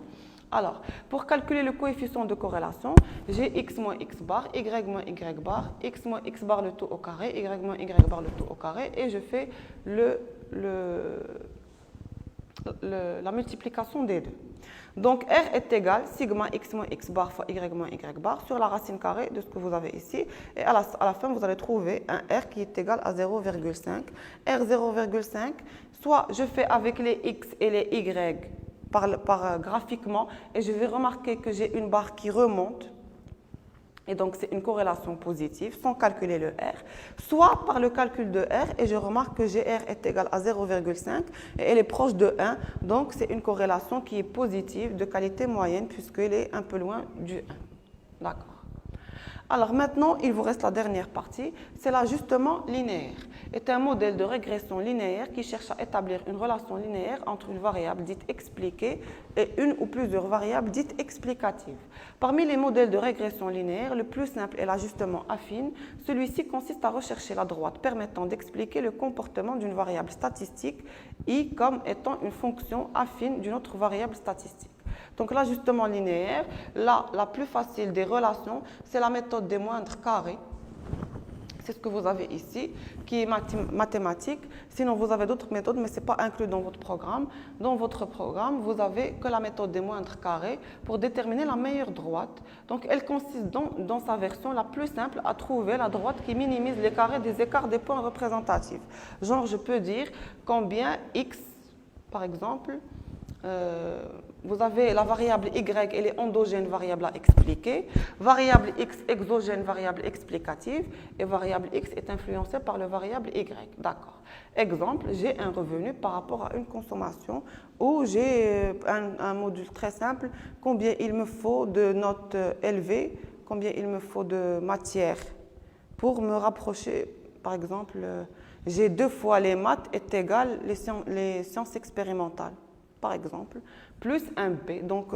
Alors, pour calculer le coefficient de corrélation, j'ai x moins x bar, y moins y bar, x moins x bar le tout au carré, y moins y bar le tout au carré, et je fais la multiplication des deux. Donc, R est égal sigma x moins x bar fois y moins y bar sur la racine carrée de ce que vous avez ici. Et à la fin, vous allez trouver un R qui est égal à 0,5. R 0,5, soit je fais avec les x et les y graphiquement, et je vais remarquer que j'ai une barre qui remonte. Et donc, c'est une corrélation positive sans calculer le R, soit par le calcul de R, et je remarque que GR est égal à 0,5 et elle est proche de 1. Donc, c'est une corrélation qui est positive de qualité moyenne puisqu'elle est un peu loin du 1. D'accord. Alors maintenant, il vous reste la dernière partie, c'est l'ajustement linéaire. C'est un modèle de régression linéaire qui cherche à établir une relation linéaire entre une variable dite expliquée et une ou plusieurs variables dites explicatives. Parmi les modèles de régression linéaire, le plus simple est l'ajustement affine. Celui-ci consiste à rechercher la droite permettant d'expliquer le comportement d'une variable statistique i comme étant une fonction affine d'une autre variable statistique. Donc l'ajustement linéaire, la plus facile des relations, c'est la méthode des moindres carrés. C'est ce que vous avez ici, qui est mathématique. Sinon, vous avez d'autres méthodes, mais ce n'est pas inclus dans votre programme. Dans votre programme, vous n'avez que la méthode des moindres carrés pour déterminer la meilleure droite. Donc, elle consiste dans sa version la plus simple à trouver la droite qui minimise les carrés des écarts des points représentatifs. Genre, je peux dire combien x, par exemple, vous avez la variable y, elle est endogène, variable à expliquer, variable x exogène, variable explicative, et variable x est influencée par le variable y. D'accord. Exemple, j'ai un revenu par rapport à une consommation où j'ai un module très simple, combien il me faut de notes élevées, combien il me faut de matière pour me rapprocher. Par exemple, j'ai 2 fois les maths est égal les sciences expérimentales, par exemple, plus un B. Donc,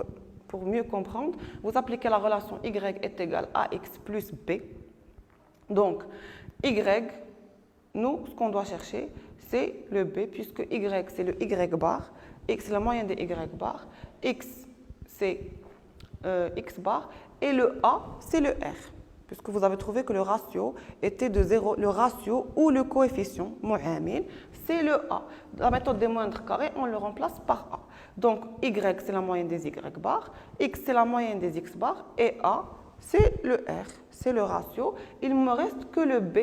pour mieux comprendre, vous appliquez la relation Y est égal à X plus B. Donc, Y, nous, ce qu'on doit chercher, c'est le B, puisque Y, c'est le Y bar, X, c'est la moyenne des Y bar, X, c'est X bar, et le A, c'est le R, puisque vous avez trouvé que le ratio était de 0, le ratio ou le coefficient, mu'amil, c'est le A. La méthode des moindres carrés, on le remplace par A. Donc, Y, c'est la moyenne des Y bar, X, c'est la moyenne des X bar, et A, c'est le R, c'est le ratio. Il ne me reste que le B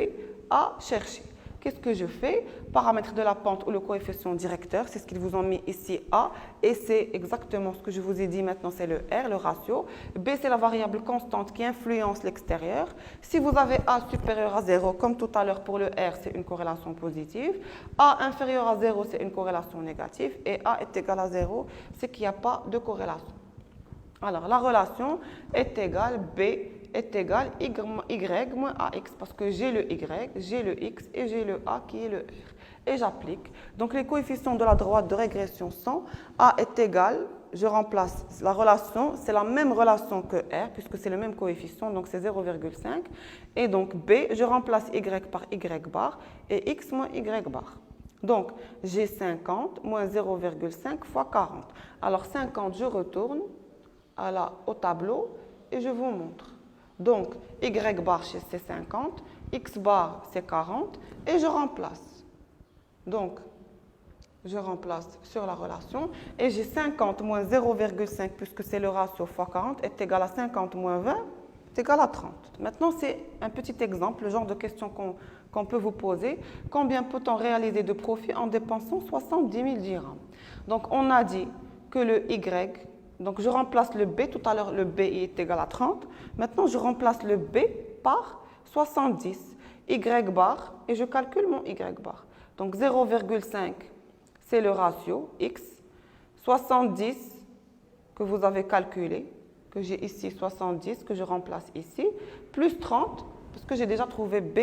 à chercher. Qu'est-ce que je fais? Paramètre de la pente ou le coefficient directeur, c'est ce qu'ils vous ont mis ici A, et c'est exactement ce que je vous ai dit maintenant, c'est le R, le ratio. B, c'est la variable constante qui influence l'extérieur. Si vous avez A supérieur à 0, comme tout à l'heure pour le R, c'est une corrélation positive. A inférieur à 0, c'est une corrélation négative, et A est égal à 0, c'est qu'il n'y a pas de corrélation. Alors, la relation est égale B est égal y moins ax, parce que j'ai le y, j'ai le x et j'ai le a qui est le r. Et j'applique. Donc les coefficients de la droite de régression sont a est égal, je remplace la relation, c'est la même relation que r, puisque c'est le même coefficient, donc c'est 0,5. Et donc b, je remplace y par y bar et x moins y bar. Donc j'ai 50 moins 0,5 fois 40. Alors 50, je retourne au tableau et je vous montre. Donc, y bar c'est 50, x bar c'est 40 et je remplace. Donc, je remplace sur la relation et j'ai 50 moins 0,5 puisque c'est le ratio fois 40 est égal à 50 moins 20 est égal à 30. Maintenant, c'est un petit exemple, le genre de question qu'on peut vous poser. Combien peut-on réaliser de profit en dépensant 70 000 dirhams? Donc, on a dit que le y, donc je remplace le B, tout à l'heure le B est égal à 30. Maintenant, je remplace le B par 70, Y bar, et je calcule mon Y bar. Donc 0,5, c'est le ratio X. 70 que vous avez calculé, que j'ai ici 70, que je remplace ici, plus 30, parce que j'ai déjà trouvé B,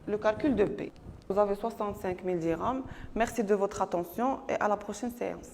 le calcul de B. Vous avez 65 000 dirhams. Merci de votre attention et à la prochaine séance.